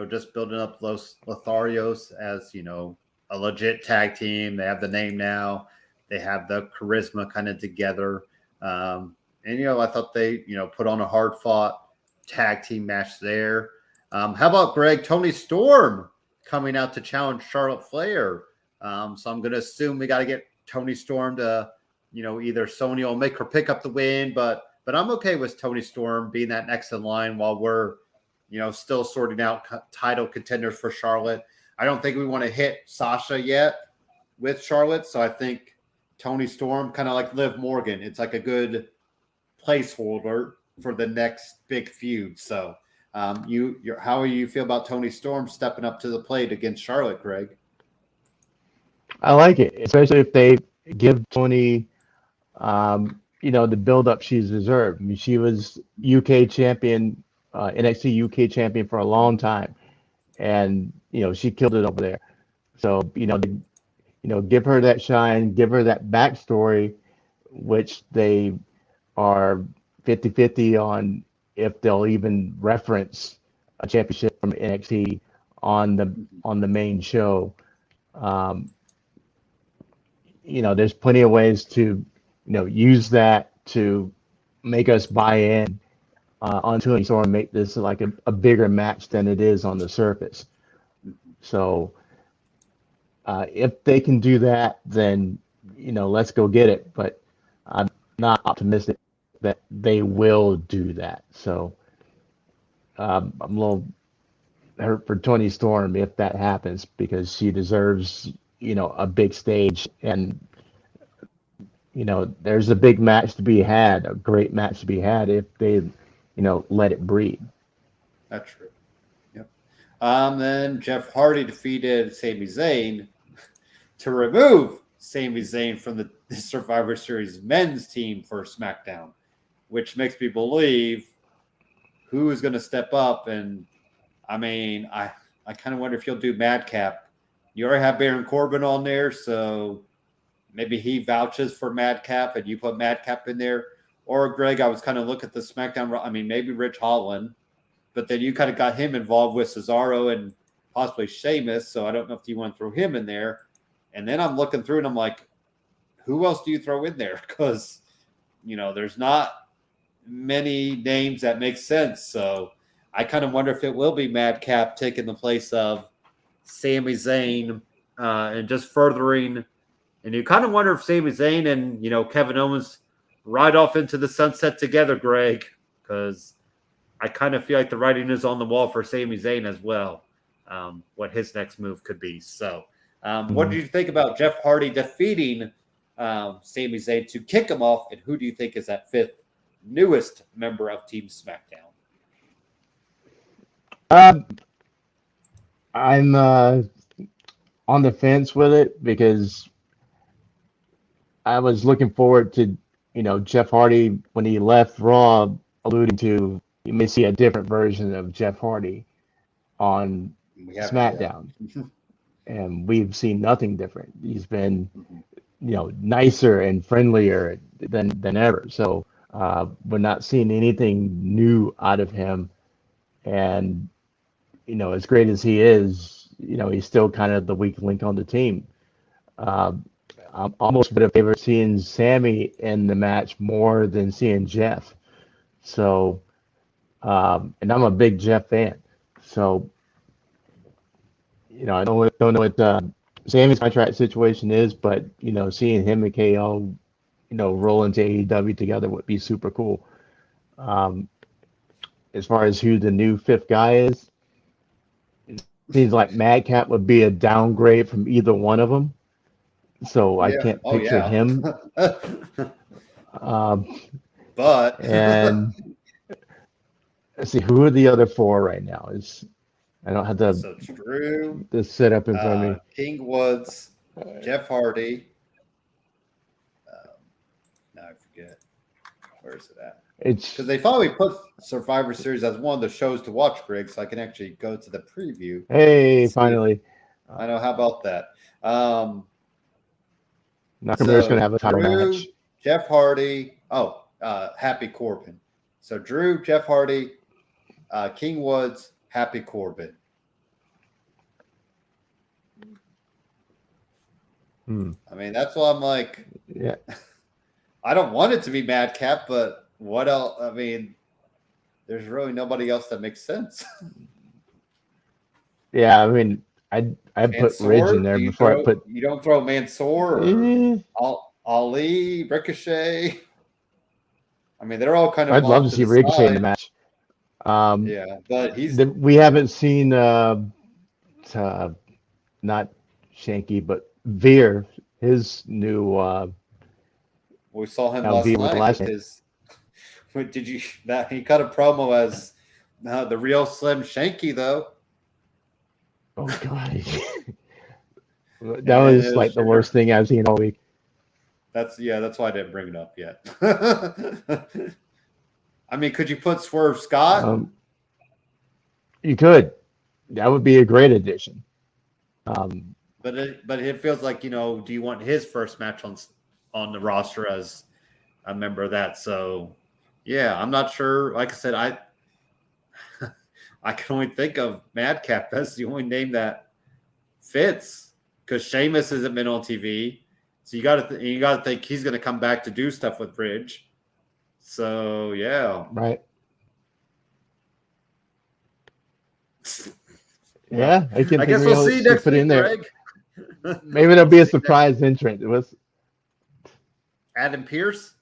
Just building up Los Lotharios as a legit tag team. They have the name now. They have the charisma kind of together. And I thought they put on a hard fought tag team match there. How about Greg? Tony Storm coming out to challenge Charlotte Flair. So I'm going to assume we got to get Tony Storm to, either Sonya will make her pick up the win, but I'm okay with Tony Storm being that next in line while we're, still sorting out title contenders for Charlotte. I don't think we want to hit Sasha yet with Charlotte. So I think Tony Storm, kind of like Liv Morgan, it's like a good placeholder for the next big feud. So how do you feel about Tony Storm stepping up to the plate against Charlotte, Greg? I like it, especially if they give Tony, the build-up she's deserved. I mean, she was UK champion, NXT UK champion for a long time, and she killed it over there. So give her that shine, give her that backstory, which they are 50-50 on if they'll even reference a championship from NXT on the main show. There's plenty of ways to use that to make us buy in on Tony Storm and make this like a bigger match than it is on the surface. So if they can do that, then let's go get it. But I'm not optimistic that they will do that. So I'm a little hurt for Tony Storm if that happens, because she deserves a big stage, and there's a big match to be had, a great match to be had if they let it breathe. That's true. Yep. Then Jeff Hardy defeated Sami Zayn to remove Sami Zayn from the Survivor Series men's team for SmackDown, which makes me believe who is going to step up. And I mean, I kind of wonder if you'll do Madcap. You already have Baron Corbin on there, so maybe he vouches for Madcap and you put Madcap in there. Or Greg, I was kind of looking at the SmackDown. I mean, maybe Rich Holland, but then you kind of got him involved with Cesaro and possibly Sheamus. So I don't know if you want to throw him in there. And then I'm looking through and I'm like, who else do you throw in there? Because, there's not many names that make sense. So I kind of wonder if it will be Madcap taking the place of Sami Zayn and just furthering. And you kind of wonder if Sami Zayn and, Kevin Owens ride off into the sunset together, Greg, because I kind of feel like the writing is on the wall for Sami Zayn as well, what his next move could be. So what do you think about Jeff Hardy defeating Sami Zayn to kick him off? And who do you think is that fifth newest member of Team SmackDown? I'm on the fence with it, because I was looking forward to, Jeff Hardy when he left Raw, alluding to you may see a different version of Jeff Hardy on SmackDown. And we've seen nothing different. He's been, nicer and friendlier than ever. So we're not seeing anything new out of him. And, as great as he is, he's still kind of the weak link on the team. I'm almost would have favored seeing Sammy in the match more than seeing Jeff. So, and I'm a big Jeff fan. So, I don't know what Sammy's contract situation is, but seeing him and KO, roll into AEW together would be super cool. As far as who the new fifth guy is, it seems like Madcap would be a downgrade from either one of them. So I can't picture him. But and let's see, who are the other four right now? I don't have So it's Drew, the setup in front of me. King Woods, Jeff Hardy. Now I forget. Where is it at? It's because they finally put Survivor Series as one of the shows to watch, Greg, so I can actually go to the preview. Hey, finally. I know. How about that? Nakamura's going to have a title match. Jeff Hardy. Happy Corbin. So Drew, Jeff Hardy, King Woods, Happy Corbin. I mean, that's why I'm like, yeah. I don't want it to be Madcap, but what else? I mean, there's really nobody else that makes sense. Yeah, I mean, I put Ridge in there before I put. You don't throw Mansoor or Ali, Ricochet. I mean, they're all kind of. I'd love to see Ricochet in the match. Yeah, but we haven't seen not Shanky, but Veer, his new. We saw him last night. Did you? That he cut a promo as the real Slim Shanky, though. Oh God, that was like the worst thing I've seen all week. That's why I didn't bring it up yet. I mean, could you put Swerve Scott? You could. That would be a great addition. But it feels like, do you want his first match on the roster as a member of that? So, yeah, I'm not sure. Like I said, I can only think of Madcap. That's the only name that fits because Sheamus hasn't been on TV. So you got to think he's going to come back to do stuff with Ridge. So yeah, right. Yeah, I guess we'll see next week, Greg. Maybe there'll be a surprise entrant. It was Adam Pearce,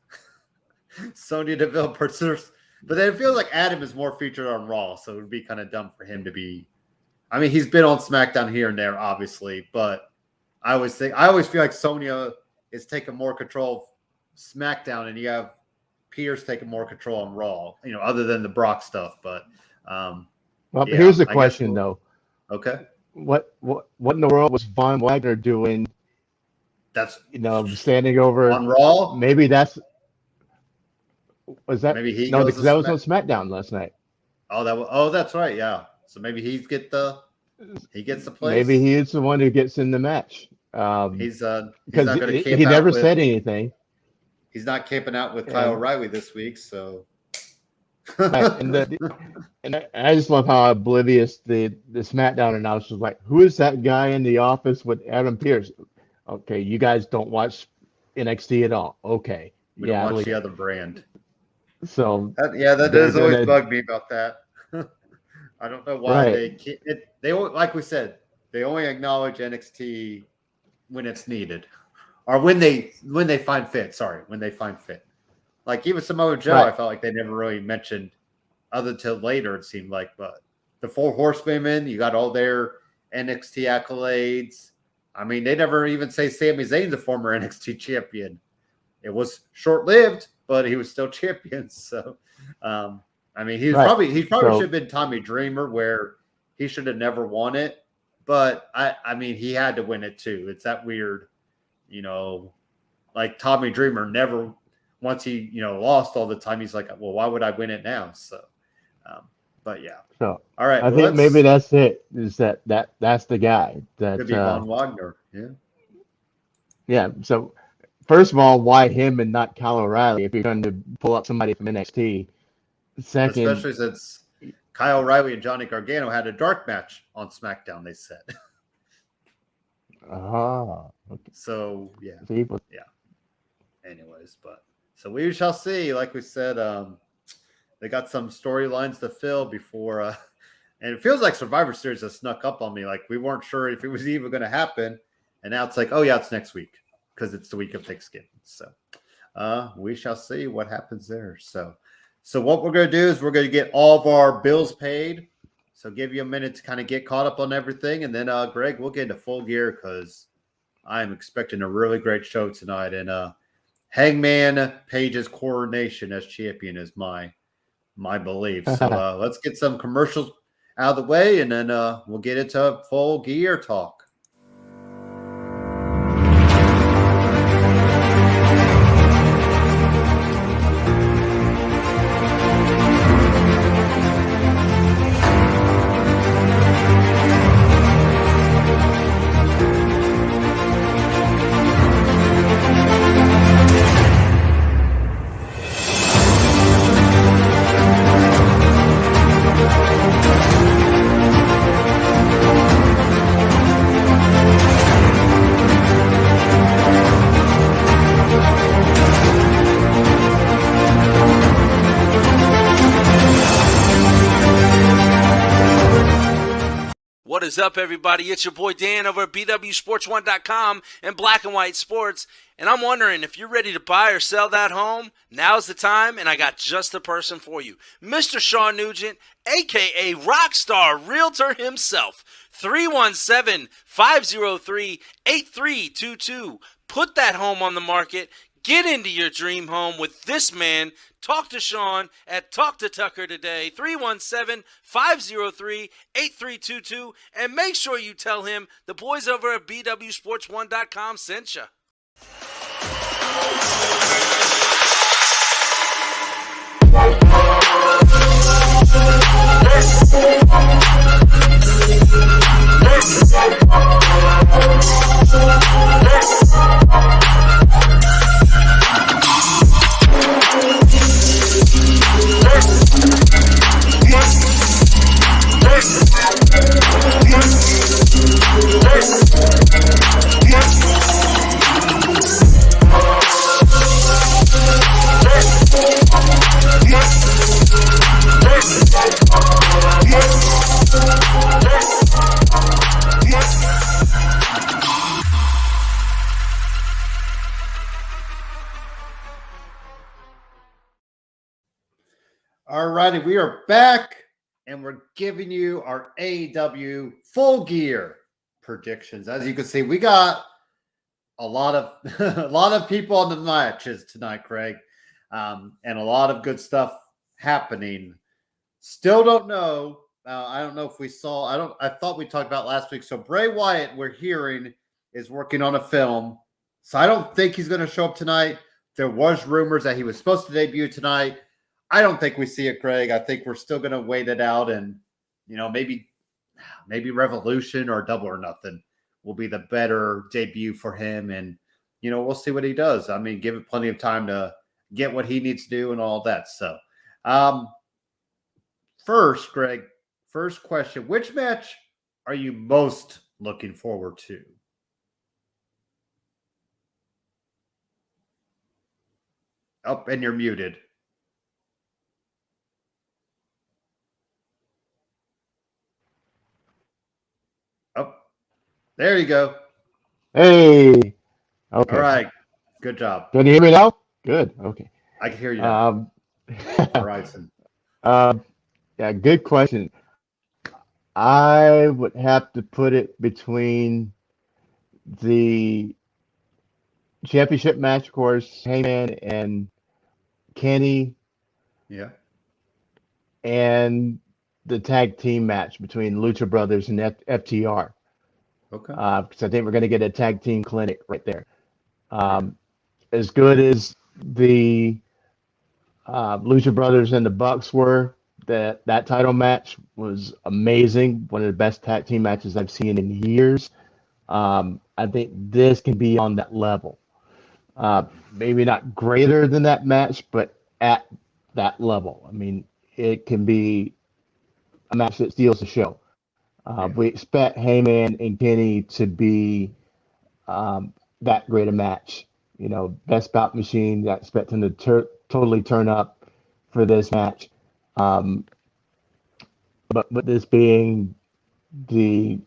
Sonya Deville, Pursuers. But then it feels like Adam is more featured on Raw, so it would be kind of dumb for him to be. I mean, he's been on SmackDown here and there, obviously, but I always feel like Sonya is taking more control of SmackDown, and you have Pierce taking more control on Raw. Other than the Brock stuff. But here's the question, though. Okay, what in the world was Von Wagner doing? That's standing over on Raw. Maybe that's. Was that maybe he? No, because that was on SmackDown last night. That's right. Yeah. So maybe he gets the place. Maybe he is the one who gets in the match. He's not because he never said anything. He's not camping out with Kyle O'Reilly this week, so. Right. And I just love how oblivious the SmackDown announcer was like, "Who is that guy in the office with Adam Pearce?" Okay, you guys don't watch NXT at all. Okay, we don't watch the other brand. So that does always bug me about that. I don't know why they like we said, they only acknowledge NXT when it's needed, or when they find fit. Sorry, when they find fit. Like even Samoa Joe, I felt like they never really mentioned other till later. It seemed like, but the 4 Horsewomen, you got all their NXT accolades. I mean, they never even say Sami Zayn's a former NXT champion. It was short-lived, but he was still champion. So, I mean, he probably should have been Tommy Dreamer, where he should have never won it. But I mean, he had to win it too. It's that weird, like Tommy Dreamer never. Once he lost all the time, he's like, well, why would I win it now? So, but yeah. So all right, I think maybe that's it. Is that's the guy that could be Von Wagner? Yeah. Yeah. So first of all, why him and not Kyle O'Reilly if you're going to pull up somebody from NXT? Second, especially since Kyle O'Reilly and Johnny Gargano had a dark match on SmackDown, they said. Okay. So yeah. Yeah. Anyways, so we shall see. Like we said, they got some storylines to fill before, and it feels like Survivor Series has snuck up on me. Like we weren't sure if it was even going to happen, and now it's like, oh yeah, it's next week because it's the week of Thanksgiving. So we shall see what happens there. So what we're going to do is we're going to get all of our bills paid. So give you a minute to kind of get caught up on everything, and then Greg, we'll get into Full Gear because I am expecting a really great show tonight, and Hangman Page's coronation as champion is my belief. So let's get some commercials. out of the way, and then we'll get into Full Gear talk. What is up, everybody? It's your boy Dan over at BWSPORTS1.com and Black and White Sports. And I'm wondering if you're ready to buy or sell that home, now's the time, and I got just the person for you. Mr. Sean Nugent, a.k.a. Rockstar Realtor himself. 317-503-8322. Put that home on the market. Get into your dream home with this man. Talk to Sean at Talk to Tucker today, 317-503-8322, and make sure you tell him the boys over at BWSPORTS1.com sent you. All righty, we are back, and we're giving you our AEW Full Gear predictions. As you can see, we got a lot of a lot of people on the matches tonight, Craig, and a lot of good stuff happening. Still don't know. I don't know if we saw. I thought we talked about last week. So Bray Wyatt, we're hearing, is working on a film. So I don't think he's going to show up tonight. There was rumors that he was supposed to debut tonight. I don't think we see it, Craig. I think we're still going to wait it out, and maybe Revolution or Double or Nothing will be the better debut for him, and we'll see what he does. I mean, give it plenty of time to get what he needs to do and all that. So, first, Greg, first question: which match are you most looking forward to? Oh, and you're muted. Oh, there you go. Hey. Okay. All right. Good job. Can you hear me now? Good. Okay. I can hear you now. Horizon. Yeah, good question. I would have to put it between the championship match, of course, Heyman and Kenny. Yeah. And the tag team match between Lucha Brothers and FTR. Okay. Because I think we're going to get a tag team clinic right there. As good as the Lucha Brothers and the Bucks were, that title match was amazing. One of the best tag team matches I've seen in years. I think this can be on that level. Maybe not greater than that match, but at that level. I mean, it can be a match that steals the show. We expect Heyman and Kenny to be that great a match. Best bout machine. I expect him to totally turn up for this match. But with this being the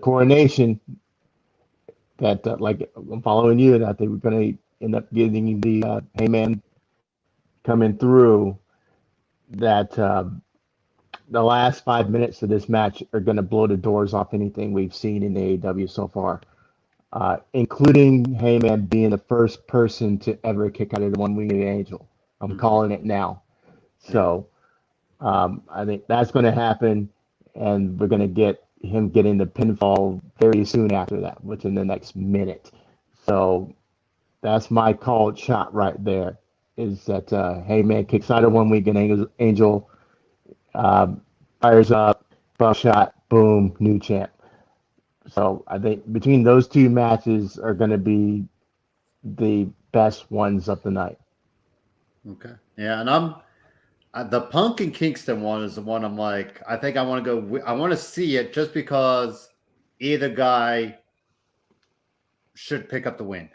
coronation, that like I'm following you, and I think we're going to end up getting the Heyman coming through. That the last 5 minutes of this match are going to blow the doors off anything we've seen in AEW so far, including Heyman being the first person to ever kick out of the one-winged angel. I'm calling it now. So I think that's going to happen, and we're going to get him getting the pinfall very soon after that, within the next minute. So that's my called shot right there. Is that hey man, kicks out of 1 week and Angel fires up, shot, boom, new champ. So I think between those two matches are going to be the best ones of the night. Okay. Yeah, and the Punk and Kingston one is the one I'm like, I think I want to go. I want to see it just because either guy should pick up the win.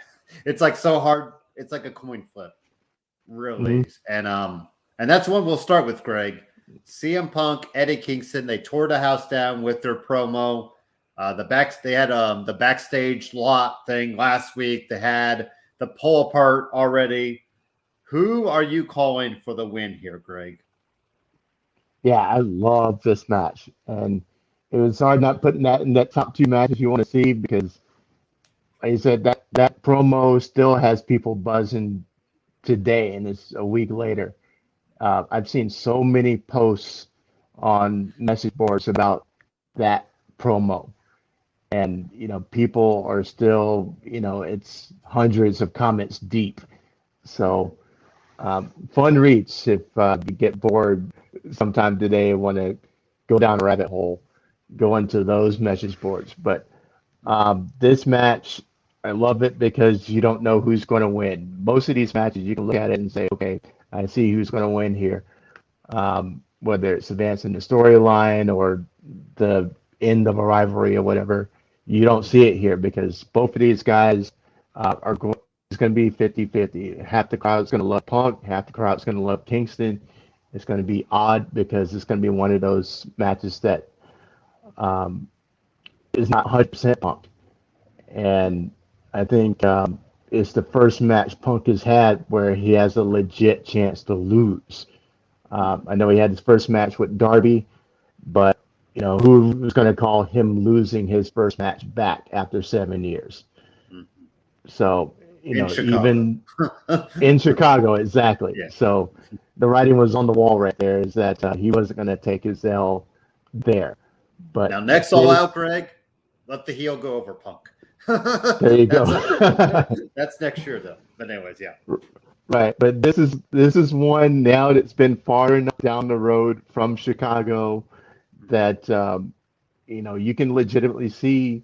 It's like so hard. It's like a coin flip, really. And that's one we'll start with, Greg. CM Punk, Eddie Kingston. They tore the house down with their promo. They had the backstage lot thing last week. They had the pull apart already. Who are you calling for the win here, Greg? Yeah, I love this match, and it was hard not putting that in that top 2 matches you want to see, because, like you said, that promo still has people buzzing today, and it's a week later. I've seen so many posts on message boards about that promo, and people are still, it's hundreds of comments deep. So fun reads if you get bored sometime today and want to go down a rabbit hole, go into those message boards. But this match, I love it because you don't know who's going to win. Most of these matches, you can look at it and say, okay, I see who's going to win here. Whether it's advancing the storyline or the end of a rivalry or whatever, you don't see it here because both of these guys are going. It's going to be 50-50. Half the crowd's going to love Punk, half the crowd's going to love Kingston. It's going to be odd because it's going to be one of those matches that is not 100% Punk. And I think it's the first match Punk has had where he has a legit chance to lose. I know he had his first match with Darby, but who was going to call him losing his first match back after 7 years? So, even in Chicago, exactly. Yeah. So the writing was on the wall right there, is that he wasn't going to take his L there. But now next All Out, Greg, let the heel go over Punk. There you go. That's next year, though. But anyways, yeah. Right, but this is one now that's been far enough down the road from Chicago that you can legitimately see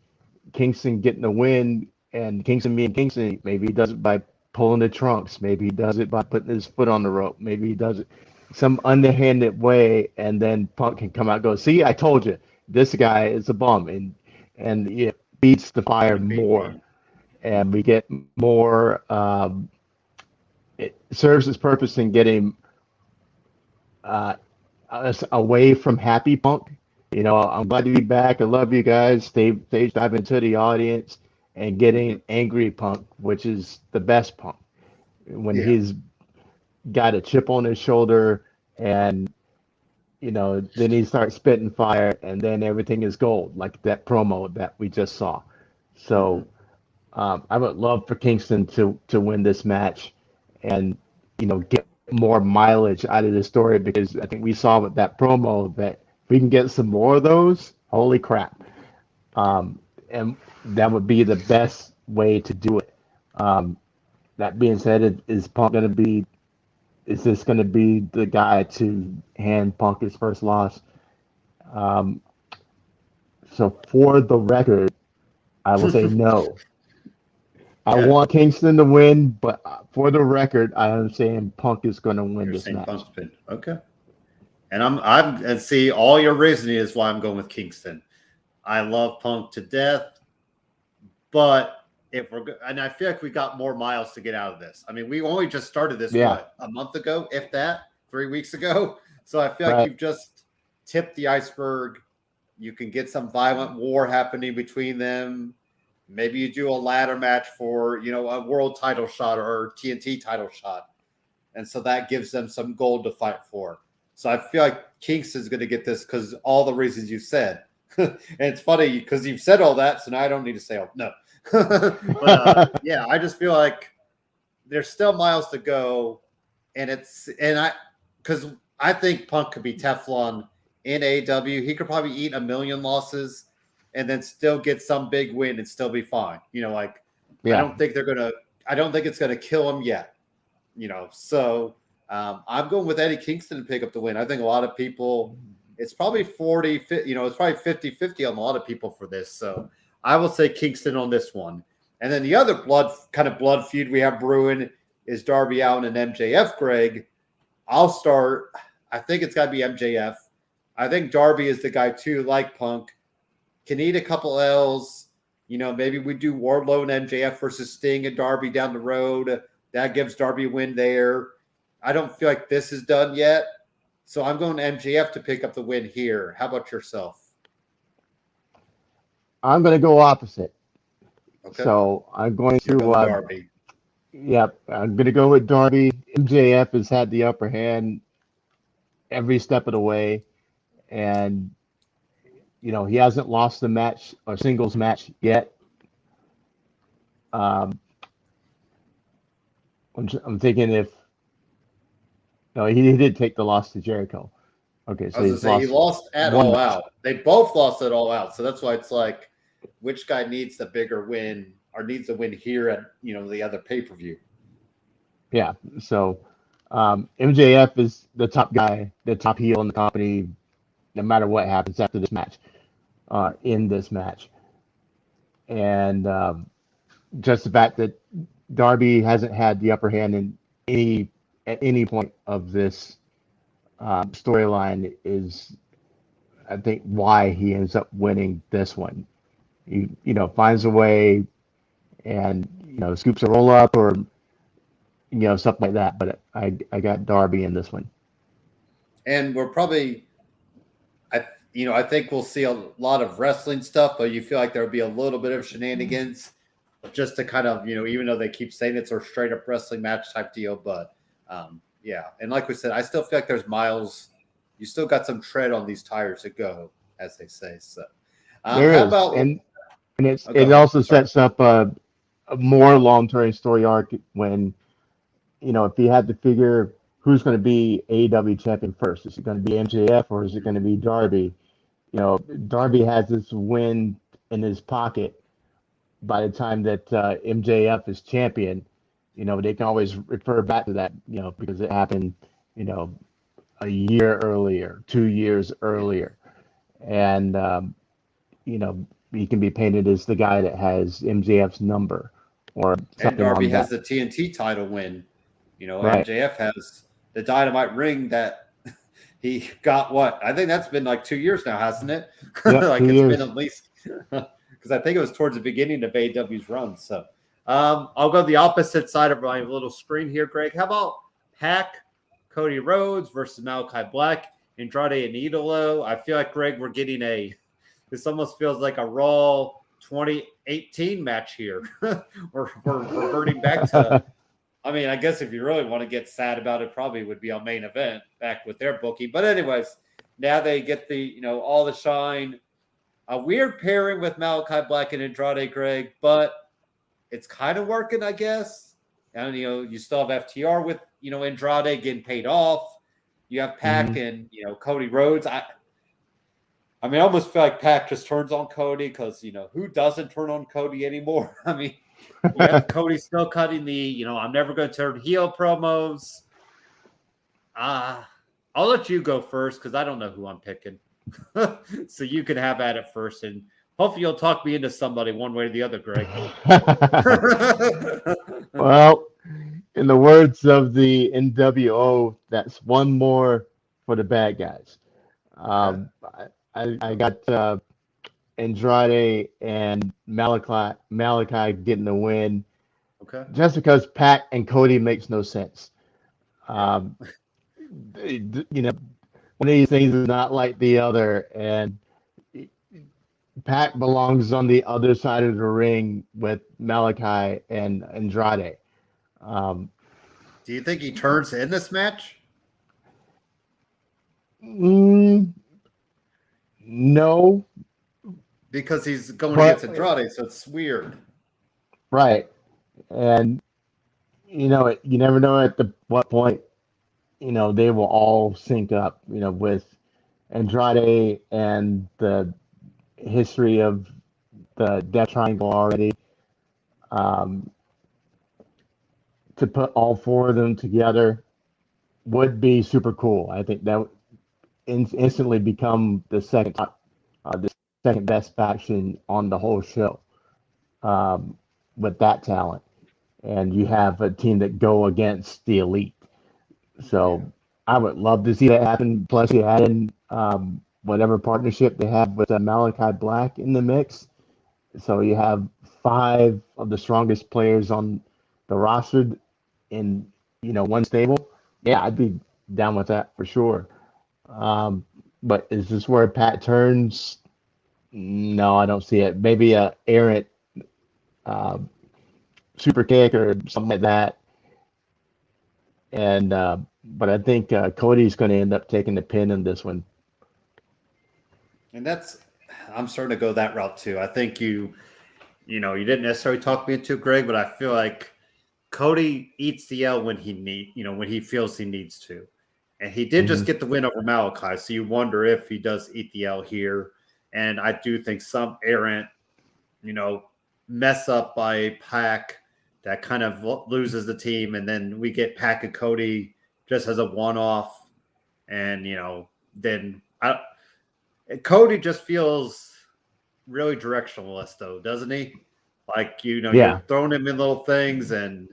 Kingston getting the win. And Kingston being Kingston, maybe he does it by pulling the trunks. Maybe he does it by putting his foot on the rope. Maybe he does it some underhanded way, and then Punk can come out and go, see, I told you, this guy is a bum. And it beats the fire more. And we get more, it serves its purpose in getting us away from happy Punk. I'm glad to be back. I love you guys. Stage dive into the audience. And getting angry Punk, which is the best Punk, when he's got a chip on his shoulder and, then he starts spitting fire and then everything is gold, like that promo that we just saw. So I would love for Kingston to win this match and, get more mileage out of the story, because I think we saw with that promo that if we can get some more of those, holy crap. And that would be the best way to do it. That being said, is Punk going to be? Is this going to be the guy to hand Punk his first loss? So for the record, I will say no. I want Kingston to win, but for the record, I am saying Punk is going to win this match. Okay. And and see, all your reasoning is why I'm going with Kingston. I love Punk to death, but and I feel like we got more miles to get out of this. I mean, we only just started this a month ago, if that, 3 weeks ago. So I feel like you've just tipped the iceberg. You can get some violent war happening between them. Maybe you do a ladder match for, a world title shot or TNT title shot. And so that gives them some gold to fight for. So I feel like Kingston's going to get this because all the reasons you said. And it's funny because you've said all that, so now I don't need to say no. But I just feel like there's still miles to go, because I think Punk could be Teflon in AEW. He could probably eat a million losses and then still get some big win and still be fine. Like I don't think it's gonna kill him yet. So I'm going with Eddie Kingston to pick up the win. I think a lot of people, it's probably 40, it's probably 50-50 on a lot of people for this. So I will say Kingston on this one. And then the other blood feud we have brewing is Darby Allin and MJF, Greg. I'll start. I think it's got to be MJF. I think Darby is the guy too, like Punk. Can eat a couple L's. Maybe we do Wardlow and MJF versus Sting and Darby down the road. That gives Darby a win there. I don't feel like this is done yet. So I'm going to MJF to pick up the win here. How about yourself? I'm going to go opposite. Okay. So I'm going to Darby. Yep, I'm going to go with Darby. MJF has had the upper hand every step of the way, and he hasn't lost a match or singles match yet. I'm thinking if he did take the loss to Jericho. Okay, so he lost at All Out. They both lost at All Out, so that's why it's like, which guy needs the bigger win or needs the win here at the other pay-per-view? Yeah, so MJF is the top guy, the top heel in the company, no matter what happens after this match, in this match. And just the fact that Darby hasn't had the upper hand at any point of this storyline is, I think, why he ends up winning this one. He, finds a way and, scoops a roll up or, stuff like that. But I got Darby in this one. And we're probably, I think we'll see a lot of wrestling stuff, but you feel like there'll be a little bit of shenanigans just to kind of, even though they keep saying it's a straight up wrestling match type deal. But yeah. And like we said, I still feel like there's miles. You still got some tread on these tires to go, as they say. So there is. And it also sets up a more long-term story arc when, if you had to figure who's going to be AEW champion first. Is it going to be MJF or is it going to be Darby? Darby has this win in his pocket by the time that MJF is champion. They can always refer back to that, because it happened, a year earlier, 2 years earlier. And, he can be painted as the guy that has MJF's number or something. And Darby has the TNT title win. Right. MJF has the Dynamite ring that he got. What? I think that's been like 2 years now, hasn't it? Yep, like it's been at least, because I think it was towards the beginning of AEW's run. So I'll go the opposite side of my little screen here, Greg. How about Pac, Cody Rhodes versus Malachi Black, Andrade and Idolo? I feel like, Greg, we're getting this almost feels like a Raw 2018 match here. we're reverting back to, I guess if you really want to get sad about it, probably would be our main event back with their booking. But anyways, now they get the, all the shine. A weird pairing with Malachi Black and Andrade, Greg, but it's kind of working, I guess. And, you still have FTR with, Andrade getting paid off. You have Pac and, Cody Rhodes. I almost feel like Pac just turns on Cody because, who doesn't turn on Cody anymore? You have Cody still cutting the, I'm never going to turn heel promos. I'll let you go first because I don't know who I'm picking. So you can have at it first. And hopefully you'll talk me into somebody one way or the other, Greg. Well, in the words of the NWO, that's one more for the bad guys. I got Andrade and Malachi getting the win. Okay. Just because Pac and Cody makes no sense. One of these things is not like the other, and Pac belongs on the other side of the ring with Malachi and Andrade. Do you think he turns in this match? No. Because he's going against Andrade, so it's weird. Right. And, you never know at what point, they will all sync up, with Andrade and the history of the Death Triangle already. To put all four of them together would be super cool. I think that would instantly become the second best faction on the whole show with that talent. And you have a team that go against the elite. So I would love to see that happen. Plus, you add in whatever partnership they have with Malachi Black in the mix. So you have 5 of the strongest players on the roster in one stable. Yeah, I'd be down with that for sure. But is this where Pat turns? No, I don't see it. Maybe a errant super kick or something like that. And but I think Cody's going to end up taking the pin in this one. And I'm starting to go that route too. I think you didn't necessarily talk me into it, Greg, but I feel like Cody eats the L when when he feels he needs to. And he did just get the win over Malachi, so you wonder if he does eat the L here. And I do think some errant, mess up by Pac that kind of loses the team, and then we get Pac and Cody just as a one-off, and then Cody just feels really directionless, though, doesn't he? Like you're throwing him in little things, and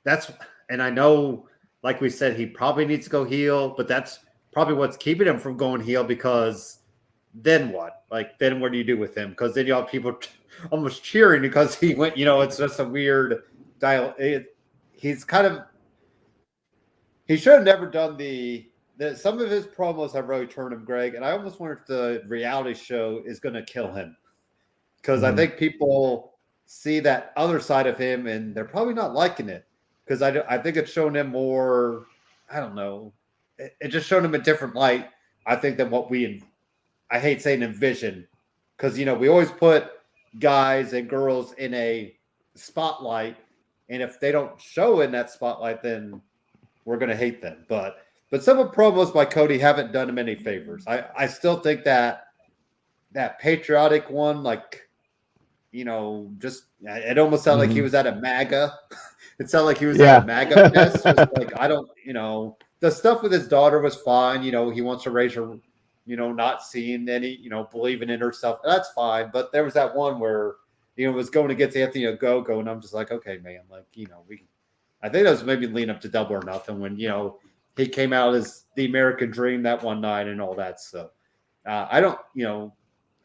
I know, like we said, he probably needs to go heel, but that's probably what's keeping him from going heel, because then what? Like, then what do you do with him? Because then you have people almost cheering because he went, it's just a weird dial. He should have never done some of his promos have really turned him, Greg. And I almost wonder if the reality show is going to kill him, because I think people see that other side of him and they're probably not liking it, because I think it's shown him more, I don't know. It just showed him a different light, I think, than what I hate saying envision, because, we always put guys and girls in a spotlight, and if they don't show in that spotlight, then we're going to hate them. But some of the promos by Cody haven't done him any favors. I still think that patriotic one, like, just it almost sounded like he was at a MAGA. It sounded like he was at a MAGA fest. Just like, I don't, the stuff with his daughter was fine. He wants to raise her, not seeing any, believing in herself. That's fine. But there was that one where, it was going against Anthony Ogogo, and I'm just like, okay, man, like, I think that was maybe leading up to Double or Nothing when, he came out as the American Dream that one night and all that. So I don't,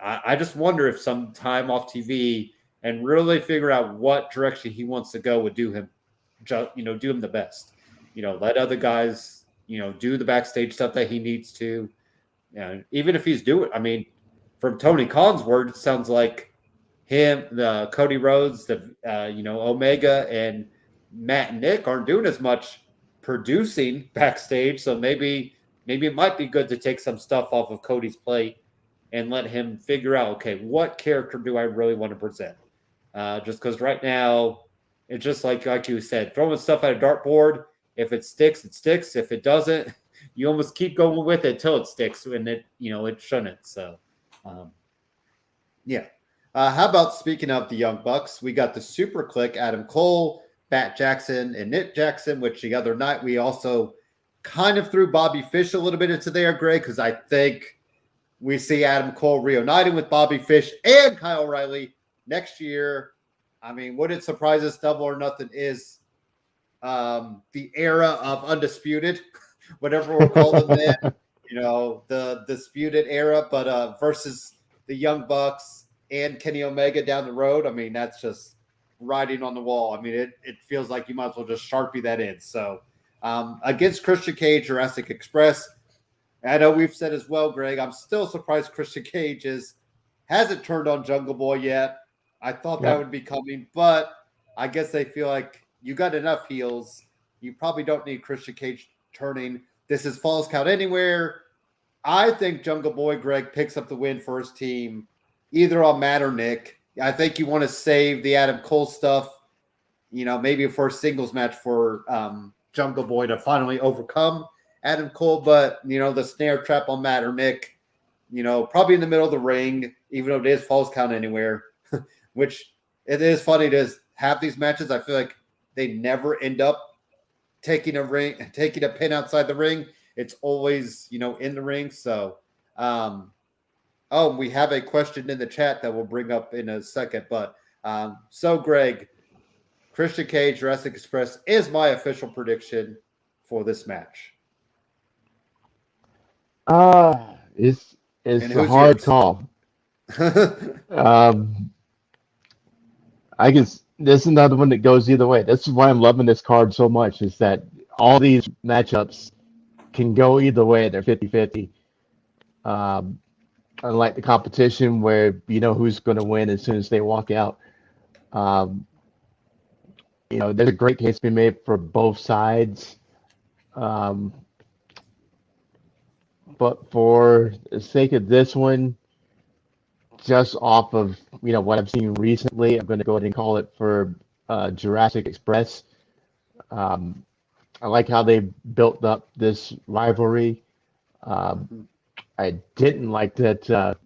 I just wonder if some time off TV and really figure out what direction he wants to go would do him the best. Let other guys, do the backstage stuff that he needs to. Even if he's doing, I mean, from Tony Khan's word, it sounds like the Cody Rhodes, the Omega and Matt and Nick aren't doing as much producing backstage. So maybe it might be good to take some stuff off of Cody's plate and let him figure out, okay, what character do I really want to present? Just because right now, it's just like you said, throwing stuff at a dartboard. If it sticks, it sticks. If it doesn't, you almost keep going with it till it sticks, and it shouldn't. So, yeah. How about, speaking of the Young Bucks, we got the Super Click, Adam Cole, Bat Jackson, and Nick Jackson, which the other night we also kind of threw Bobby Fish a little bit into there, Greg, because I think we see Adam Cole reuniting with Bobby Fish and Kyle O'Reilly next year. I mean, would it surprise us? Double or Nothing is the era of Undisputed, whatever we're calling that, the Disputed era, but versus the Young Bucks and Kenny Omega down the road. I mean, that's just writing on the wall. I mean, it feels like you might as well just Sharpie that in. So against Christian Cage, Jurassic Express, I know we've said as well, Greg, I'm still surprised Christian Cage hasn't turned on Jungle Boy yet. I thought that would be coming, but I guess they feel like you got enough heels. You probably don't need Christian Cage turning. This is Falls Count Anywhere. I think Jungle Boy, Greg, picks up the win for his team, either on Matt or Nick. I think you want to save the Adam Cole stuff, maybe for a singles match for Jungle Boy to finally overcome Adam Cole, but the snare trap on Matt or Mick, probably in the middle of the ring, even though it is falls count anywhere, which it is funny to have these matches. I feel like they never end up taking a pin outside the ring. It's always, in the ring. So, we have a question in the chat that we'll bring up in a second. But so Greg, Christian Cage, Jurassic Express is my official prediction for this match. It's And a hard yours? call. I guess this is another one that goes either way. This is why I'm loving this card so much, is that all these matchups can go either way. They're 50-50. Unlike the competition where you know who's going to win as soon as they walk out. There's a great case to be made for both sides. But for the sake of this one, just off of what I've seen recently, I'm going to go ahead and call it for Jurassic Express. I like how they built up this rivalry. I didn't like that.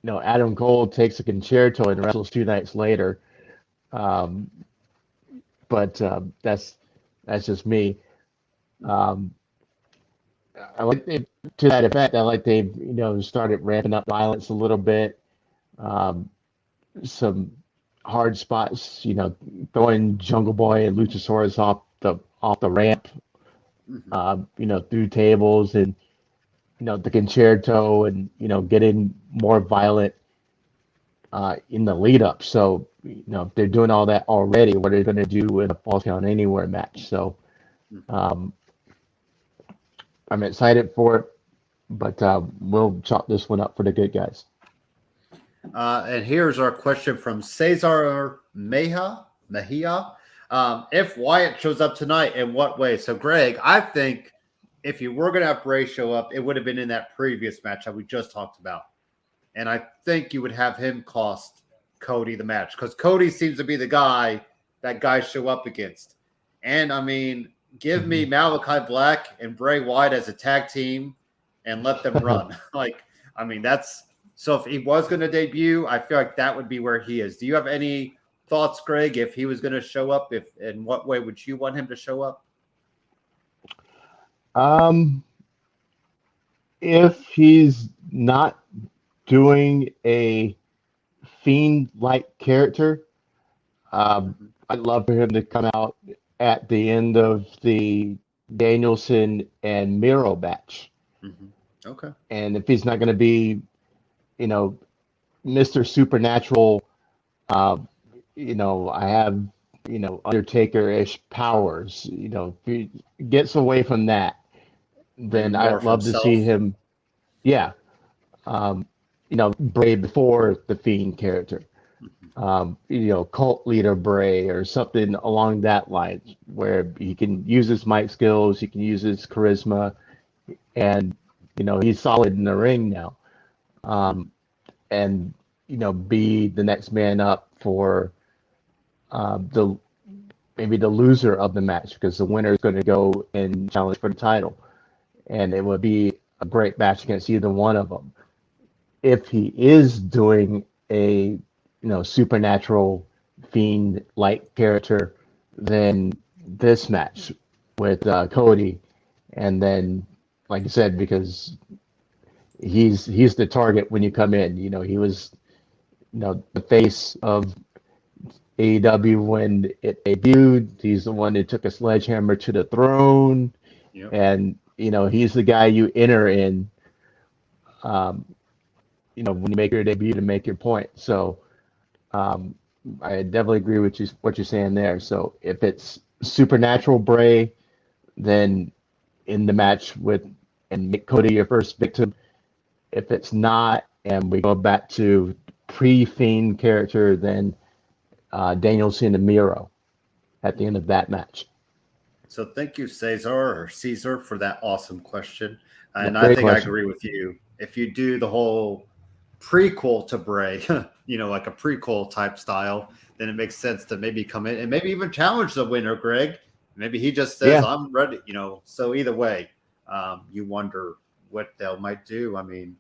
Adam Cole takes a concerto and wrestles 2 nights later. But that's just me. I like it to that effect. I like they've started ramping up violence a little bit. Some hard spots, throwing Jungle Boy and Luchasaurus off the ramp, through tables, and the concerto, and getting more violent in the lead up. So if they're doing all that already, what are they going to do in a Falls Count Anywhere match? So I'm excited for it, but we'll chalk this one up for the good guys. And here's our question from Cesar Mejia. If Wyatt shows up tonight, in what way? So, Greg, I think if you were going to have Bray show up, it would have been in that previous match that we just talked about. And I think you would have him cost Cody the match, because Cody seems to be the guy that guys show up against. And, I mean, give me Malachi Black and Bray Wyatt as a tag team and let them run. So if he was going to debut, I feel like that would be where he is. Do you have any thoughts, Greg, if he was going to show up? In what way would you want him to show up? If he's not doing a Fiend-like character, I'd love for him to come out at the end of the Danielson and Miro match. Okay. And if he's not going to be, Mr. Supernatural, I have, Undertaker-ish powers, if he gets away from that, then I'd love to see him, Bray before the Fiend character. Cult leader Bray or something along that line, where he can use his mic skills, he can use his charisma, and he's solid in the ring now, and be the next man up for maybe the loser of the match, because the winner is going to go and challenge for the title, and it would be a great match against either one of them. If he is doing a supernatural Fiend-like character, then this match with Cody, and then, like I said, because he's the target when you come in. He was the face of AEW when it debuted. He's the one that took a sledgehammer to the throne, and he's the guy you enter in. When you make your debut to make your point. So I definitely agree with what you're saying there. So if it's Supernatural Bray, then in the match and make Cody your first victim. If it's not, and we go back to pre-Fiend character, then Danielson and Miro at the end of that match. So thank you, Caesar, for that awesome question. And I think I agree with you. If you do the whole prequel to Bray, like a prequel type style, then it makes sense to maybe come in and maybe even challenge the winner, Greg. Maybe he just says, I'm ready, So either way, you wonder what they might do. I mean,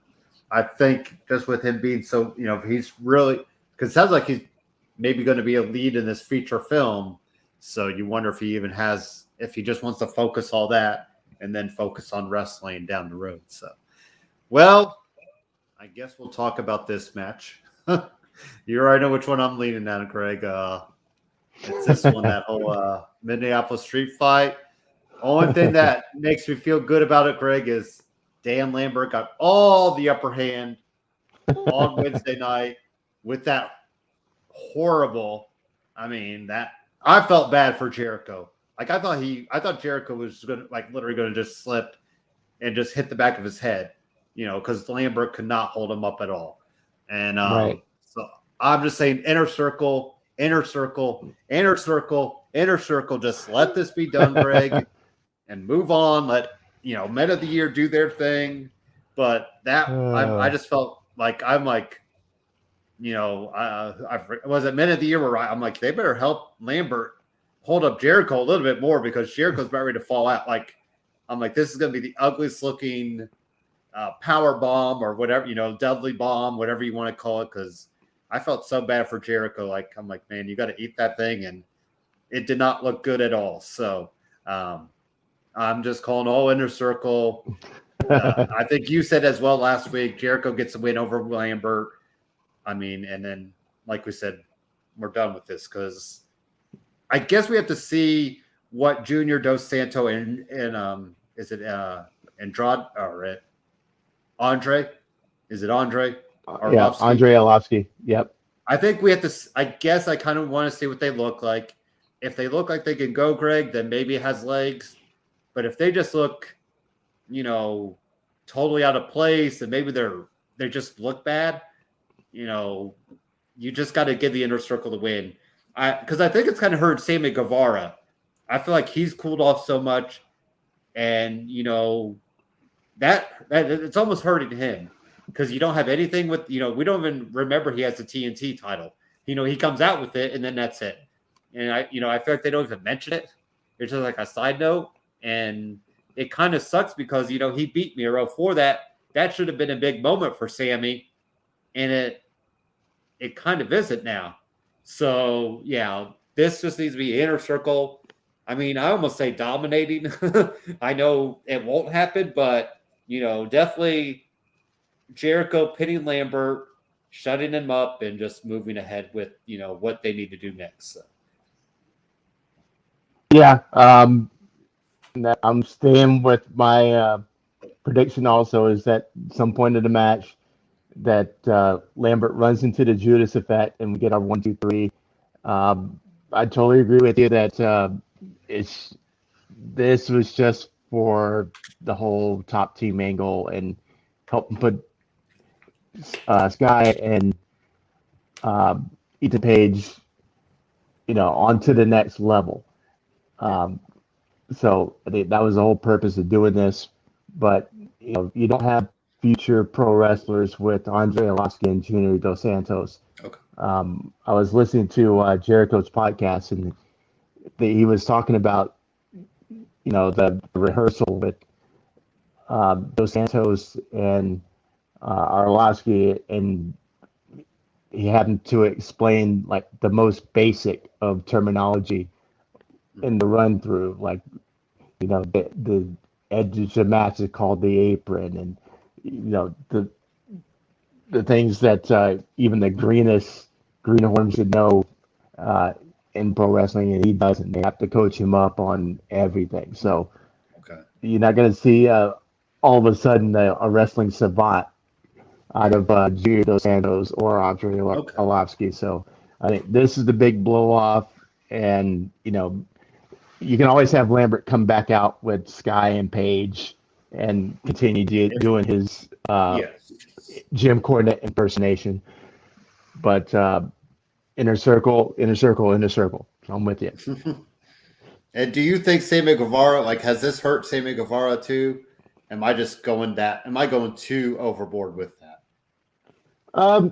I think just with him being so, he's really, because it sounds like he's maybe going to be a lead in this feature film. So you wonder if he even has, if he just wants to focus all that and then focus on wrestling down the road. So, well, I guess we'll talk about this match. You already know which one I'm leaning on, Greg. It's this one, that whole Minneapolis street fight. Only thing that makes me feel good about it, Greg, is Dan Lambert got all the upper hand on Wednesday night with that horrible. I mean, that I felt bad for Jericho. Like I thought Jericho was gonna literally gonna just slip and just hit the back of his head, because Lambert could not hold him up at all. And right. So I'm just saying, inner circle, inner circle, inner circle, inner circle. Just let this be done, Greg, and move on. Let Men of the Year do their thing. But that I just felt like I was it Men of the Year where I'm like, they better help Lambert hold up Jericho a little bit more, because Jericho's about ready to fall out. I'm like, this is going to be the ugliest looking power bomb or whatever, deadly bomb, whatever you want to call it. Because I felt so bad for Jericho. I'm like, man, you got to eat that thing, and it did not look good at all. So I'm just calling all inner circle. I think you said as well last week, Jericho gets a win over Lambert. I mean, and then like we said, we're done with this, because I guess we have to see what Junior Dos Santo and is it Andrade or Andre? Is it Andre? Yeah, Andre Arlovsky. Yep. I think we have to. I guess I kind of want to see what they look like. If they look like they can go, Greg, then maybe it has legs. But if they just look, totally out of place, and maybe they just look bad, you just got to give the inner circle the win. Because I think it's kind of hurt Sammy Guevara. I feel like he's cooled off so much, and that it's almost hurting him, because you don't have anything with we don't even remember he has the TNT title. He comes out with it, and then that's it. And I feel like they don't even mention it. It's just like a side note, and it kind of sucks because he beat Miro for that. That should have been a big moment for Sammy, and it kind of isn't now. So, yeah, this just needs to be inner circle. I mean, I almost say dominating. I know it won't happen, but, definitely Jericho pinning Lambert, shutting him up, and just moving ahead with, what they need to do next. So. Yeah, I'm staying with my prediction also, is that at some point in the match, that Lambert runs into the Judas effect and we get our 1, 2, 3. I totally agree with you that this was just for the whole top team angle and help put Sky and Ethan Page, onto the next level. So I think that was the whole purpose of doing this. But you don't have future pro wrestlers with Andre Arlovsky and Junior Dos Santos. Okay. I was listening to Jericho's podcast, and he was talking about the rehearsal with Dos Santos and Arlovsky, and he had to explain the most basic of terminology in the run through, the edge of the match is called the apron, and the things that even the greenhorn should know in pro wrestling, and he doesn't. They have to coach him up on everything. So you're not going to see all of a sudden a wrestling savant out of Junior Dos Santos or Andre Arlovsky. So I think this is the big blow off, and you can always have Lambert come back out with Sky and Page and continue doing his Jim Cornette impersonation. But inner circle. I'm with you. And do you think Sammy Guevara, has this hurt Sammy Guevara too? Am I going too overboard with that?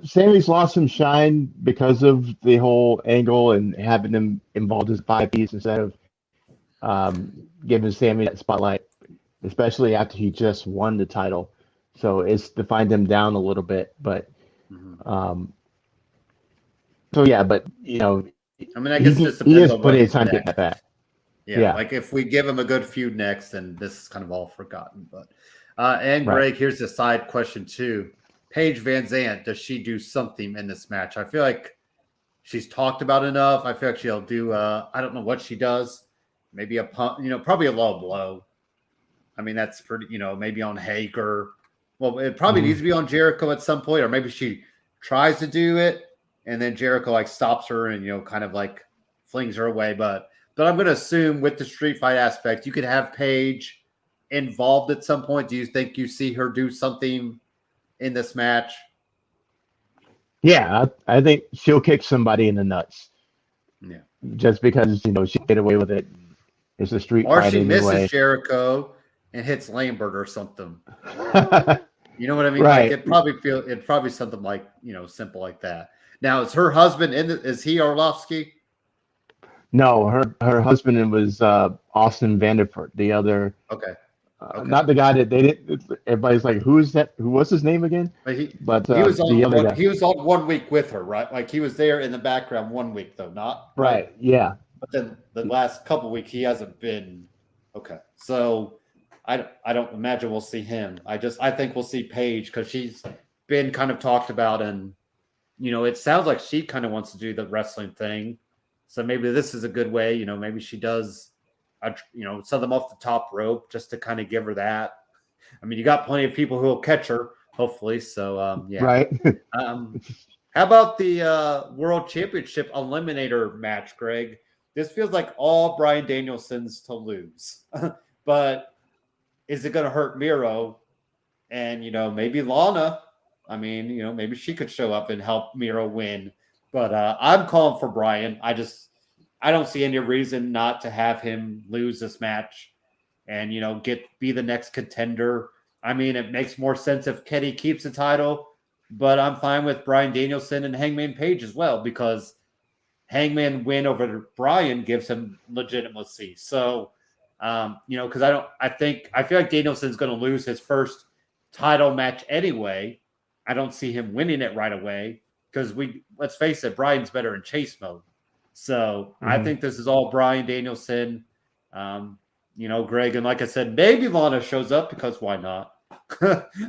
Sammy's lost some shine because of the whole angle and having him involved as 5 piece instead of giving Sammy that spotlight. especially after he just won the title. So it's defined him down a little bit. But so yeah, but I mean, I guess it just he depends is on what putting his he's time to next. get that back. Yeah, like if we give him a good feud next, then this is kind of all forgotten. But and Greg, here's a side question too. Paige Van Zant, does she do something in this match? I feel like she's talked about enough. I feel like she'll do. I don't know what she does. Maybe a pump. Probably a low blow. I mean, that's pretty. Maybe on Hager. Well, it probably needs to be on Jericho at some point, or maybe she tries to do it, and then Jericho like stops her and kind of like flings her away. But I'm going to assume with the street fight aspect, you could have Paige involved at some point. Do you think you see her do something in this match? Yeah, I think she'll kick somebody in the nuts. Yeah, just because she get away with it. It's a street or fight she anyway. misses Jericho and hits Lambert or something. You know what I mean? Right. Like it'd probably something like simple like that. Now, is her husband is he Orlovsky? No, her husband was Austin Vanderford, the other. Okay. Not the guy that they didn't. Everybody's like, who's that? Who was his name again? But he was on the other guy. He was on 1 week with her, right? Like he was there in the background 1 week though, not right. Yeah. But then the last couple weeks he hasn't been. Okay, so I don't imagine we'll see him. I think we'll see Paige because she's been kind of talked about, and it sounds like she kind of wants to do the wrestling thing. So maybe this is a good way. Maybe she does, set them off the top rope just to kind of give her that. I mean, you got plenty of people who will catch her, hopefully. So yeah. Right. How about the World Championship Eliminator match, Greg? This feels like all Bryan Danielson's to lose, but is it going to hurt Miro and maybe Lana? I mean, maybe she could show up and help Miro win. But I'm calling for Bryan. I don't see any reason not to have him lose this match and be the next contender. I mean, it makes more sense if Kati keeps the title, but I'm fine with Bryan Danielson and Hangman Page as well because Hangman win over Bryan gives him legitimacy. So, because I feel like Danielson's going to lose his first title match anyway. I don't see him winning it right away because let's face it, Bryan's better in chase mode. So I think this is all Bryan Danielson, Greg. And like I said, maybe Lana shows up because why not?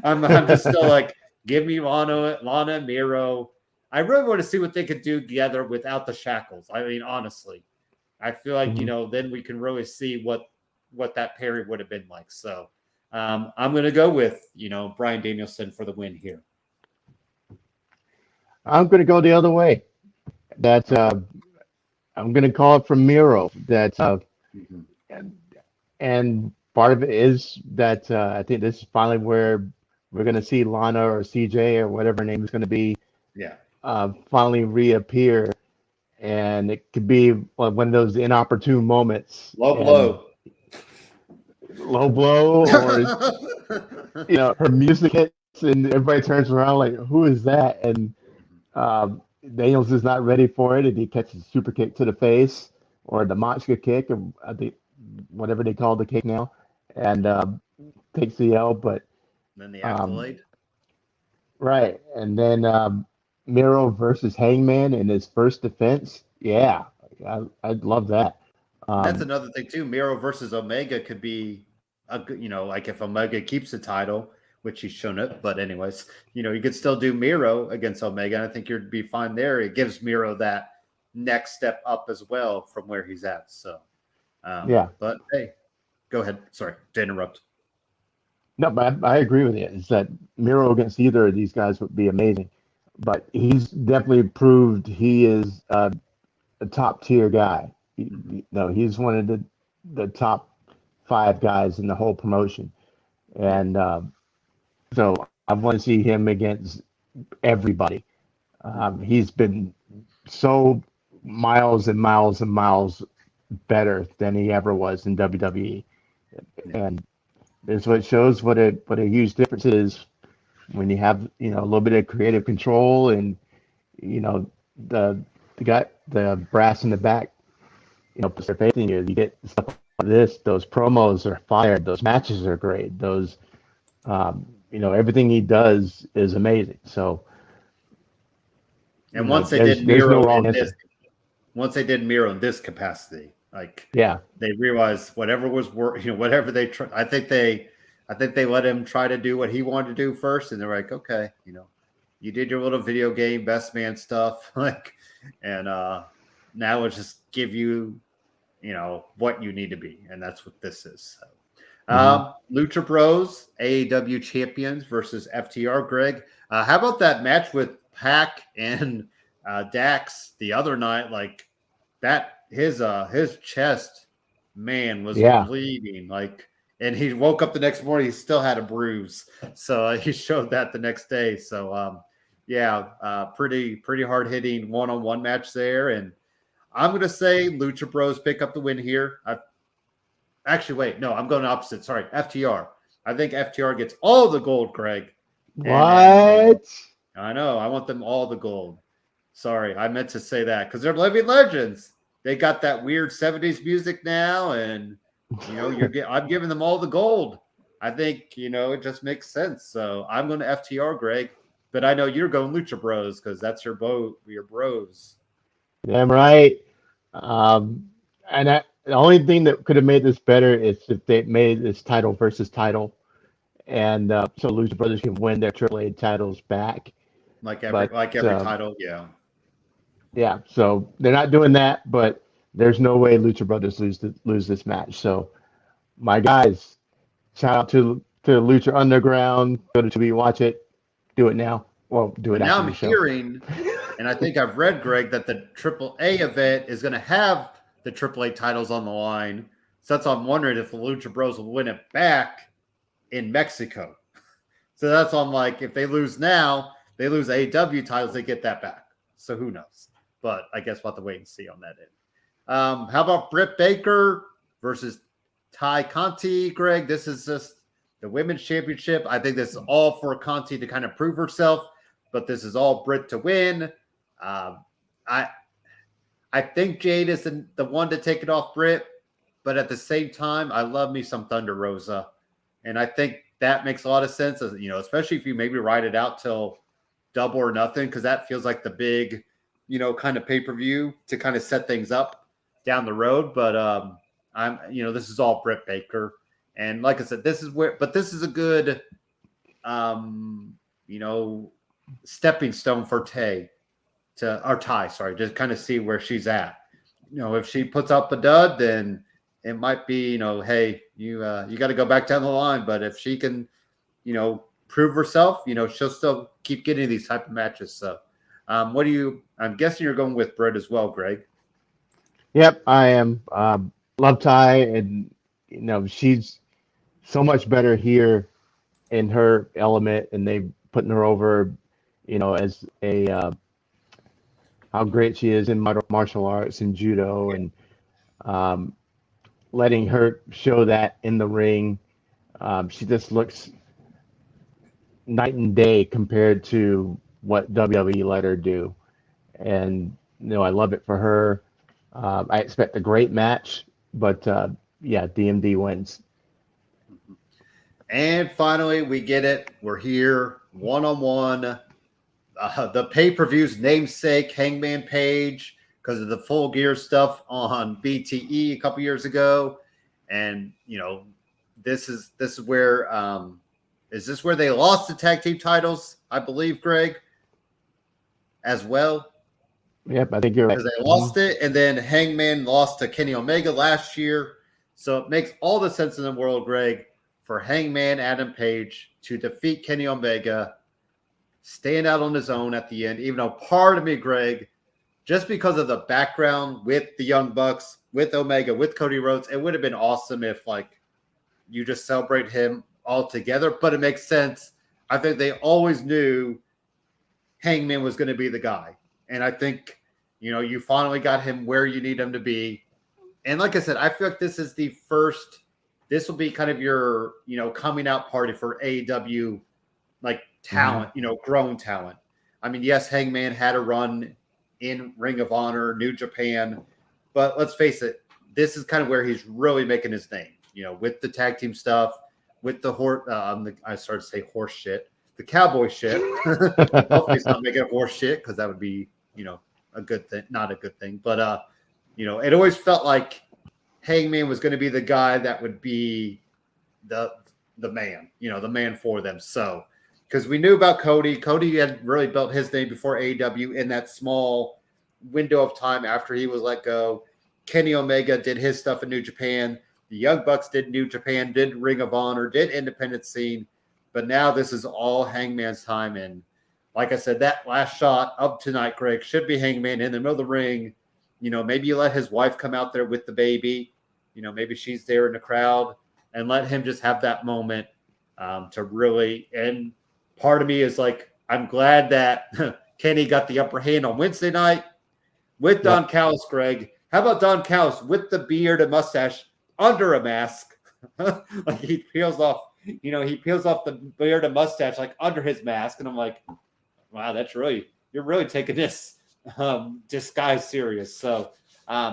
I'm just still like, give me Lana, Miro. I really want to see what they could do together without the shackles. I mean, honestly, I feel like, then we can really see what that pairing would have been like. So I'm going to go with, Bryan Danielson for the win here. I'm going to go the other way. That's I'm going to call it from Miro. That's and part of it is that I think this is finally where we're going to see Lana or CJ or whatever her name is going to be. Yeah. Finally reappear, and it could be one of those inopportune moments. Low blow, or her music hits and everybody turns around like, who is that? And Daniels is not ready for it, and he catches a super kick to the face or the Moxka kick, or whatever they call the kick now, and takes the L. But then the accolade, right? And then Miro versus Hangman in his first defense. Yeah, I'd love that. That's another thing too. Miro versus Omega could be a good, like if Omega keeps the title, which he's shown it. But anyways, you could still do Miro against Omega. And I think you'd be fine there. It gives Miro that next step up as well from where he's at. So, yeah. But hey, go ahead. Sorry to interrupt. No, but I agree with you. Is that Miro against either of these guys would be amazing. But he's definitely proved he is a top tier guy. He's one of the top 5 guys in the whole promotion. And so I want to see him against everybody. He's been so miles and miles and miles better than he ever was in WWE. And this what shows what a huge difference is when you have a little bit of creative control and the brass in the back puts their faith in you. You get stuff those promos are fire. Those matches are great. Those, everything he does is amazing. So, And once they there's did no Miro wrong in answer. this capacity, like Yeah, they realized whatever was whatever they try. I think they let him try to do what he wanted to do first, and they're like, okay, you did your little video game best man stuff, and now we'll just give you, what you need to be, and that's what this is. So. Lucha Bros, AEW champions versus FTR. Greg, how about that match with Pac and Dax the other night? Like that, his chest, man, was bleeding. And he woke up the next morning, he still had a bruise. So he showed that the next day. So pretty hard hitting one-on-one match there. And I'm gonna say Lucha Bros pick up the win here. Actually, wait, no, I'm going opposite. Sorry, FTR. I think FTR gets all the gold, Greg. What? I know. I want them all the gold. Sorry, I meant to say that because they're living legends. They got that weird 70s music now, and I'm giving them all the gold. I think it just makes sense. So I'm going to FTR, Greg. But I know you're going Lucha Bros because that's your bros. Damn right. The only thing that could have made this better is if they made this title versus title, and so Lucha Brothers can win their AAA titles back. Like every title, yeah. Yeah, so they're not doing that, but there's no way Lucha Brothers lose this match. So, my guys, shout out to Lucha Underground. Go to TV, watch it, do it now. Well, do it now. I'm hearing, and I think I've read, Greg, that the AAA event is going to have the AAA titles on the line. So that's why I'm wondering if the Lucha Bros will win it back in Mexico. So that's why I'm like, if they lose now, they lose AEW titles, they get that back. So who knows? But I guess we'll have to wait and see on that end. How about Britt Baker versus Ty Conti, Greg? This is just the women's championship. I think this is all for Conti to kind of prove herself, but this is all Britt to win. I think Jade is the one to take it off Britt, but at the same time, I love me some Thunder Rosa. And I think that makes a lot of sense, especially if you maybe ride it out till Double or Nothing, because that feels like the big, kind of pay-per-view to kind of set things up down the road. But this is all Britt Baker. And like I said, this is a good, stepping stone for Ty, to kind of see where she's at. If she puts up a dud, then it might be, hey, you got to go back down the line. But if she can, prove herself, she'll still keep getting these type of matches. So, I'm guessing you're going with Britt as well, Greg. Yep, I am. Love Ty, and she's so much better here in her element, and they putting her over, as a how great she is in martial arts and judo, and letting her show that in the ring. She just looks night and day compared to what WWE let her do. And, I love it for her. I expect a great match, but DMD wins. And finally, we get it. We're here, one-on-one. The pay-per-view's namesake, Hangman Page, because of the Full Gear stuff on BTE a couple years ago. And, this is where is this where they lost the tag team titles, I believe, Greg, as well? Yep, I think you're right. Because they lost it, and then Hangman lost to Kenny Omega last year. So it makes all the sense in the world, Greg, for Hangman Adam Page to defeat Kenny Omega, stand out on his own at the end, even though part of me, Greg, just because of the background with the Young Bucks, with Omega, with Cody Rhodes, it would have been awesome if, you just celebrate him all together. But it makes sense. I think they always knew Hangman was going to be the guy. And I think, you finally got him where you need him to be. And like I said, I feel like this will be kind of your, coming out party for AEW, talent, grown talent. I mean, yes, Hangman had a run in Ring of Honor, New Japan, but let's face it, this is kind of where he's really making his name, with the tag team stuff, with the I started to say horse shit, the cowboy shit. Hopefully he's not making it horse shit, because that would be, a good thing, not a good thing. But, it always felt like Hangman was going to be the guy that would be the man, the man for them. So, because we knew about Cody. Cody had really built his name before AEW in that small window of time after he was let go. Kenny Omega did his stuff in New Japan. The Young Bucks did New Japan, did Ring of Honor, did independent scene. But now this is all Hangman's time. And like I said, that last shot of tonight, Greg, should be Hangman in the middle of the ring. Maybe you let his wife come out there with the baby. Maybe she's there in the crowd, and let him just have that moment to really. And part of me is like, I'm glad that Kenny got the upper hand on Wednesday night with Don Callis, Greg. How about Don Callis with the beard and mustache under a mask? Like he peels off the beard and mustache like under his mask. And I'm like, wow, you're really taking this disguise serious. So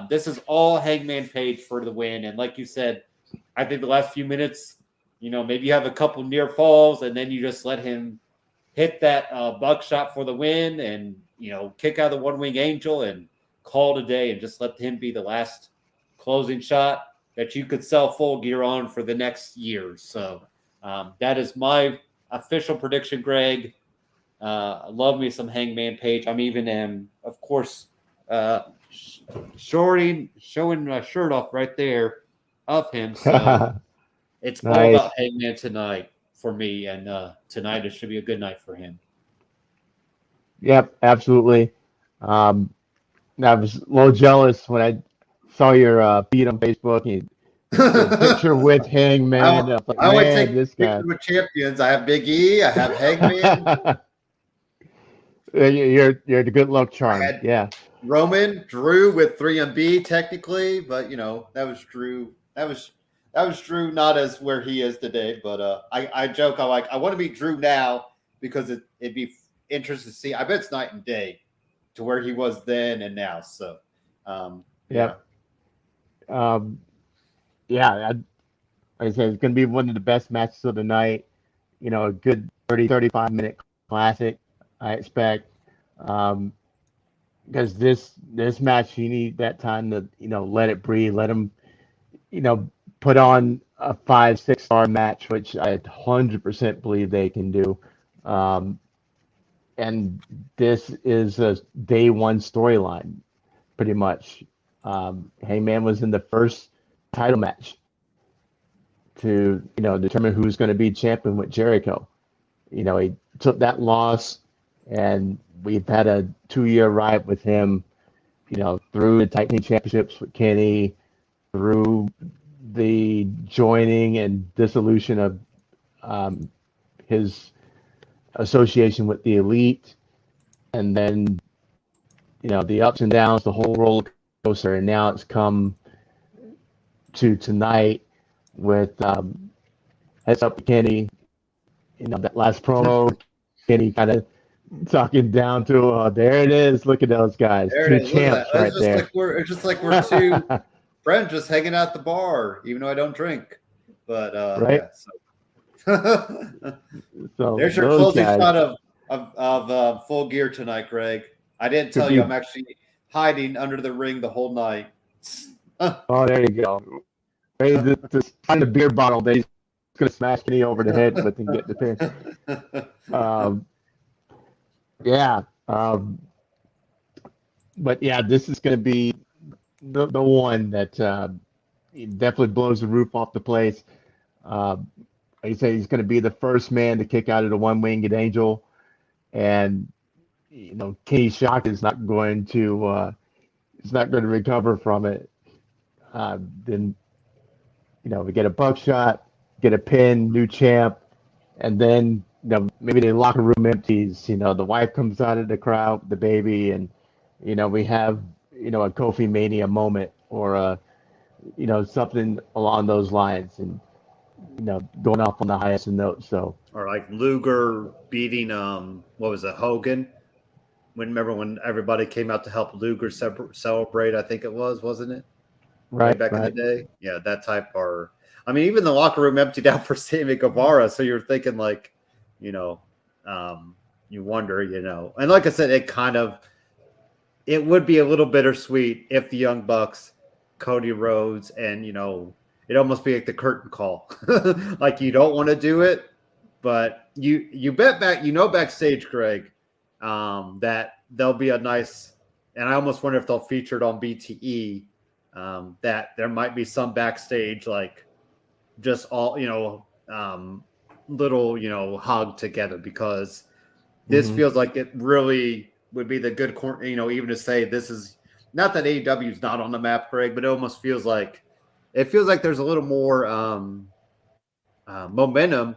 this is all Hangman Page for the win. And like you said, I think the last few minutes, maybe you have a couple near falls, and then you just let him hit that buckshot for the win, and kick out the one wing angel and call it a day, and just let him be the last closing shot that you could sell Full Gear on for the next year. So that is my official prediction, Greg. Love me some Hangman Page. I'm even of course showing my shirt off right there of him. So it's all about Hangman tonight for me, and tonight it should be a good night for him. Yep, absolutely. I was a little jealous when I saw your feed on Facebook. And the picture with Hangman. I always take this guy with champions. I have Big E. I have Hangman. You're the good luck charm. Yeah. Roman, Drew with 3MB technically, but that was Drew. That was Drew, not as where he is today. But I joke. I want to be Drew now, because it'd be interesting to see. I bet it's night and day to where he was then and now. So, yeah. Like I said, it's going to be one of the best matches of the night. A good 35 minute classic, I expect. Because this match, you need that time to let it breathe, let him put on a 5-6 star match, which I 100% believe they can do. And this is a day one storyline, pretty much. Hangman was in the first title match to determine who's going to be champion with Jericho. He took that loss, and we've had a 2-year ride with him, through the tag team championships with Kenny, through the joining and dissolution of his association with the Elite, and then the ups and downs, the whole roller coaster, and now it's come to tonight with heads up Kenny. That last promo, Kenny kind of talking down to, there it is. Look at those guys. There Two it is. champs right there. It's just like we're two friends just hanging out at the bar, even though I don't drink. But right. Yeah, so there's your closing shot of Full Gear tonight, Greg. I didn't tell you I'm actually hiding under the ring the whole night. Oh, there you go. Ready to find a beer bottle that he's going to smash Kenny over the head with and get the pin. Yeah. But yeah, this is going to be the one that definitely blows the roof off the place. Like you say, he's going to be the first man to kick out of the one-winged angel, and Kenny Shock is not going to recover from it. Then we get a buckshot, get a pin, new champ, and then maybe the locker room empties. The wife comes out of the crowd, the baby, and we have a Kofi Mania moment, or something along those lines, and going off on the highest note. So, or like Luger beating what was it, Hogan? Remember when everybody came out to help Luger celebrate? I think it was, wasn't it? way back in the day. Yeah, that type. Or I mean, even the locker room emptied out for Sammy Guevara. So you're thinking like, you wonder, and like I said, it would be a little bittersweet if the Young Bucks, Cody Rhodes, and it almost be like the curtain call. Like you don't want to do it, but you bet backstage, Greg, that there'll be a nice, and I almost wonder if they'll feature it on BTE, that there might be some backstage, like just all, little, hug together, because this feels like it really would be the good corner, even to say this is not that AEW is not on the map, Greg, but it almost feels like there's a little more momentum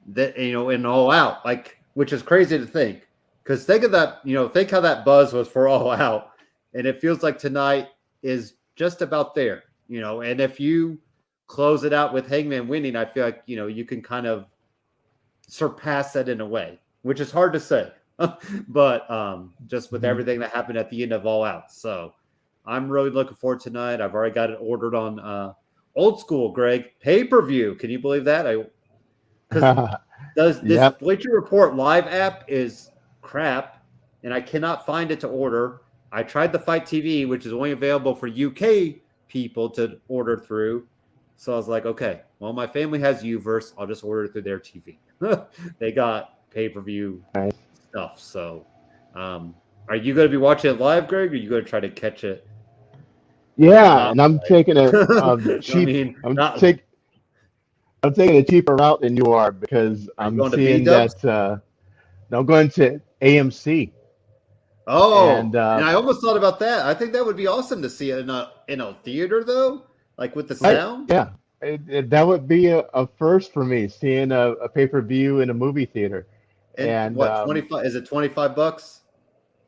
that, in All Out, like, which is crazy to think, because think of that, think how that buzz was for All Out, and it feels like tonight is just about there, and if you close it out with Hangman winning, I feel like, you can kind of surpass that in a way, which is hard to say. But just with everything that happened at the end of All Out. So I'm really looking forward tonight. I've already got it ordered on Old School, Greg. Pay-per-view. Can you believe that? This Bleacher Report live app is crap, and I cannot find it to order. I tried the Fight TV, which is only available for UK people to order through. So I was like, okay, well, my family has Uverse. I'll just order it through their TV. They got pay-per-view stuff. So are you going to be watching it live, Greg, or are you going to try to catch it? Yeah, and I'm taking a cheap. I'm taking a cheaper route than you are, because I'm seeing that. I'm going to AMC. Oh, and I almost thought about that. I think that would be awesome to see it in a theater, though, like with the sound. Yeah, that would be a first for me, seeing a pay-per-view in a movie theater. And what, 25? Is it $25?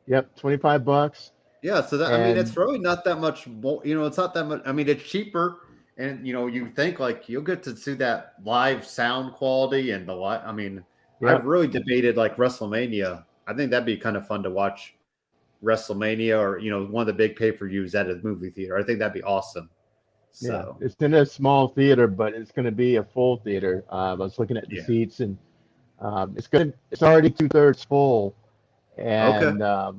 Yep, $25. Yeah, so that, I mean, it's really not that much more. It's not that much. I mean, it's cheaper, and you think like you'll get to see that live sound quality and the live. I mean, I've really debated like WrestleMania. I think that'd be kind of fun to watch WrestleMania, or one of the big pay-per-views at a movie theater. I think that'd be awesome. So it's in a small theater, but it's going to be a full theater. I was looking at the seats, and it's already 2/3 full, and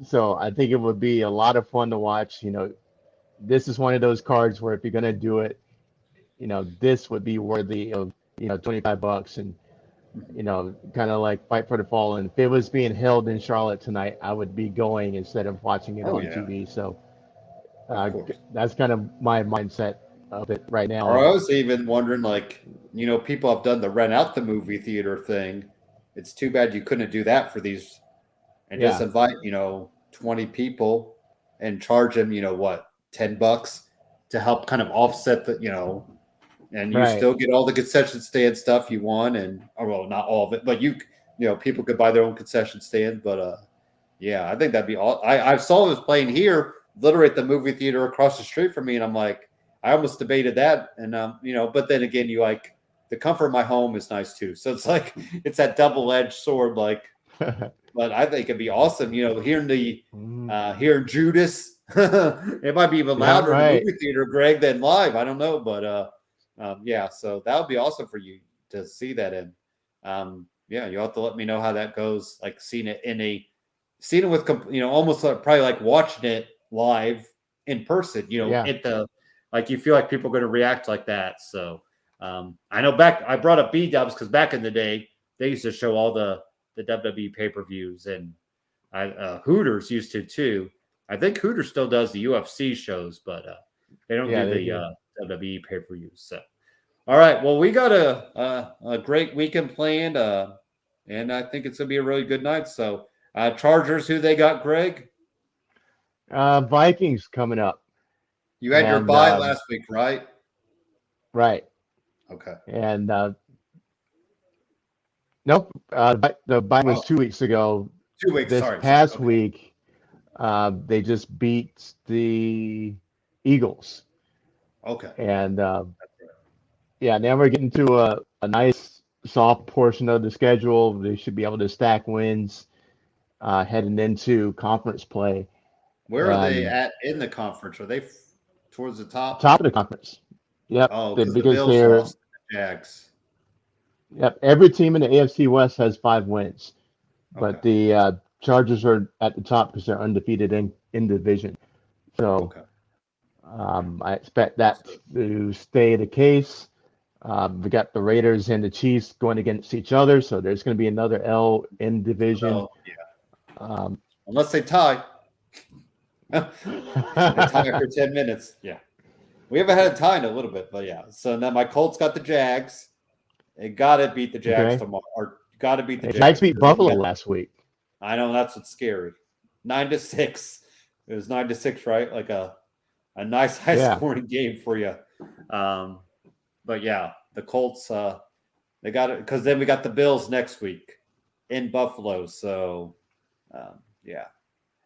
so I think it would be a lot of fun to watch. This is one of those cards where if you're going to do it, this would be worthy of $25, and kind of like Fight for the Fallen. If it was being held in Charlotte tonight, I would be going instead of watching it on TV. So that's kind of my mindset of it right now. Or I was even wondering, like, people have done the rent out the movie theater thing. It's too bad you couldn't do that for these, and just invite 20 people and charge them $10 to help kind of offset the and you still get all the concession stand stuff you want, and not all of it, but people could buy their own concession stand. But I think that'd be all. I saw this playing here, literally at the movie theater across the street from me, and I'm like, I almost debated that, and but then again, the comfort of my home is nice too. So it's like it's that double-edged sword, like. But I think it'd be awesome, hearing Judas. It might be even louder in the movie theater, Greg, than live. I don't know, but so that would be awesome for you to see that in. You'll have to let me know how that goes. Like seeing it with, almost probably like watching it live in person. At the, like, you feel like people are going to react like that. So I know I brought up B-Dubs because back in the day they used to show all the WWE pay-per-views, and Hooters used to too. I think Hooters still does the UFC shows, but they don't do the WWE pay-per-views. So, all right. Well, we got a great weekend planned, and I think it's gonna be a really good night. So, Chargers, who they got, Greg? Vikings coming up. You had your bye last week, right? Right. Okay. And nope. The bye was 2 weeks ago. 2 weeks. This past week, they just beat the Eagles. Okay. And now we're getting to a nice soft portion of the schedule. They should be able to stack wins heading into conference play. Where are they at in the conference? Are they towards the top. Top of the conference. Yep. Oh, because the Bills they're lost to the Jags. Yep. Every team in the AFC West has 5 wins, but Okay. the Chargers are at the top because they're undefeated in division. So Okay. I expect that to stay the case. We got the Raiders and the Chiefs going against each other, so there's going to be another L in division. So, yeah. Unless they tie. They tie after 10 minutes. Yeah. We haven't had a tie in a little bit, but yeah. So now my Colts got the Jags. They got to beat the Jags tomorrow. Or got to beat the Jags. Jags beat Buffalo last week. I know, that's what's scary. 9-6. It was 9-6, right? Like a nice high-scoring game for you. But yeah, the Colts, they got it because then we got the Bills next week in Buffalo. So, yeah.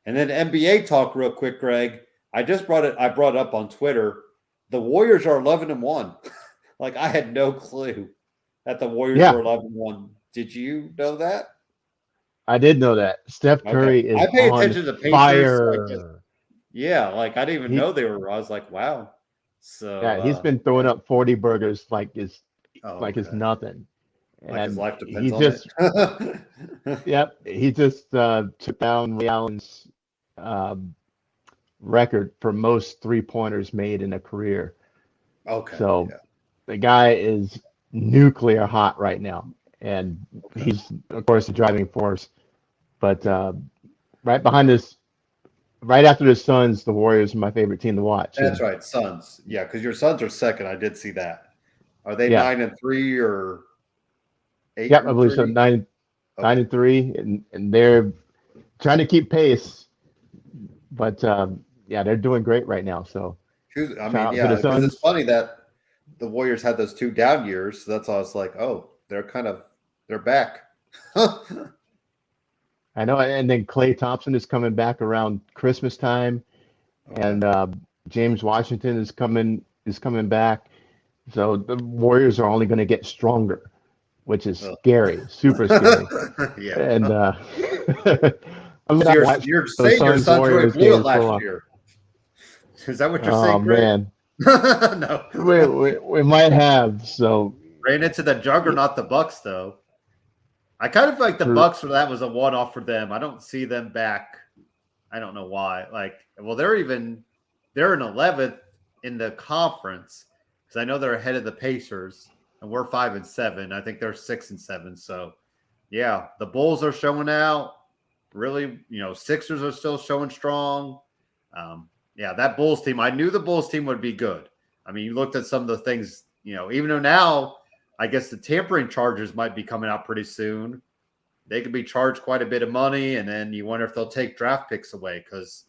And then NBA talk real quick, Greg. I brought it up on Twitter. The Warriors are 11-1. Like, I had no clue that the Warriors were 11-1. Did you know that? I did know that. Steph Curry is I pay attention to Pacers. fire. Like I didn't even know they were. I was like, wow. So yeah, he's been throwing up 40 burgers like it's nothing. Like his life depends he on just, it. Yep, he just took down Ray Allen's record for most 3-pointers made in a career. Okay. So the guy is nuclear hot right now, and he's of course the driving force. But right after the Suns, the Warriors are my favorite team to watch. That's right, Suns. Yeah, because your Suns are second. I did see that. Are they 9-3 or 8? Yep, I believe so. 9-3, and they're trying to keep pace. But they're doing great right now. So because it's funny that the Warriors had those 2 down years. So that's why I was like, oh, they're back. I know, and then Klay Thompson is coming back around Christmas time, and James Washington is coming back. So the Warriors are only going to get stronger, which is scary, super scary. Yeah. And you're saying your Suns were blue last year. Is that what you're saying? Oh man, no, we might have. So ran into the juggernaut, the Bucks, though. I kind of like the Bucks, that was a one-off for them. I don't see them back. I don't know why. They're in 11th in the conference because I know they're ahead of the Pacers, and we're 5-7. I think they're 6-7. So, yeah, the Bulls are showing out. Really, Sixers are still showing strong. That Bulls team. I knew the Bulls team would be good. I mean, you looked at some of the things. Even though now, I guess the tampering charges might be coming out pretty soon. They could be charged quite a bit of money, and then you wonder if they'll take draft picks away because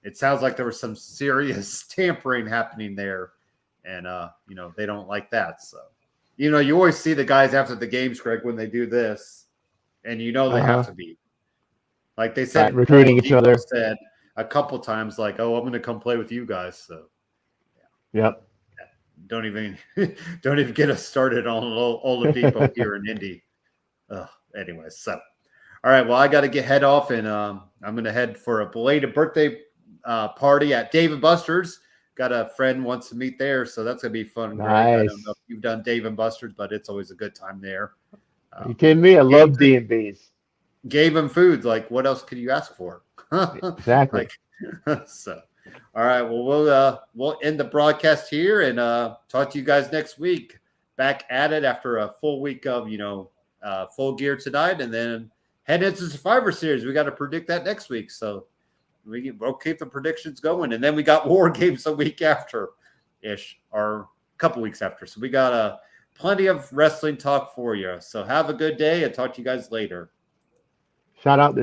it sounds like there was some serious tampering happening there, and they don't like that. So, you always see the guys after the games, Greg, when they do this, and they have to be like they said, recruiting each other. Said a couple times, like, "Oh, I'm going to come play with you guys." So, yep. Don't even get us started on Oladipo here in Indy. Anyway, so all right. Well, I got to head off, and I'm going to head for a belated birthday party at Dave & Buster's. Got a friend wants to meet there, so that's going to be fun. Nice. I don't know if you've done Dave & Buster's, but it's always a good time there. You kidding me? I love D&B's. Gave him food. Like, what else could you ask for? Exactly. So. All right. Well, we'll end the broadcast here and talk to you guys next week. Back at it after a full week of Full Gear tonight, and then head into Survivor Series. We got to predict that next week, so we'll keep the predictions going. And then we got War Games a week after, or a couple weeks after. So we got plenty of wrestling talk for you. So have a good day, and talk to you guys later. Shout out to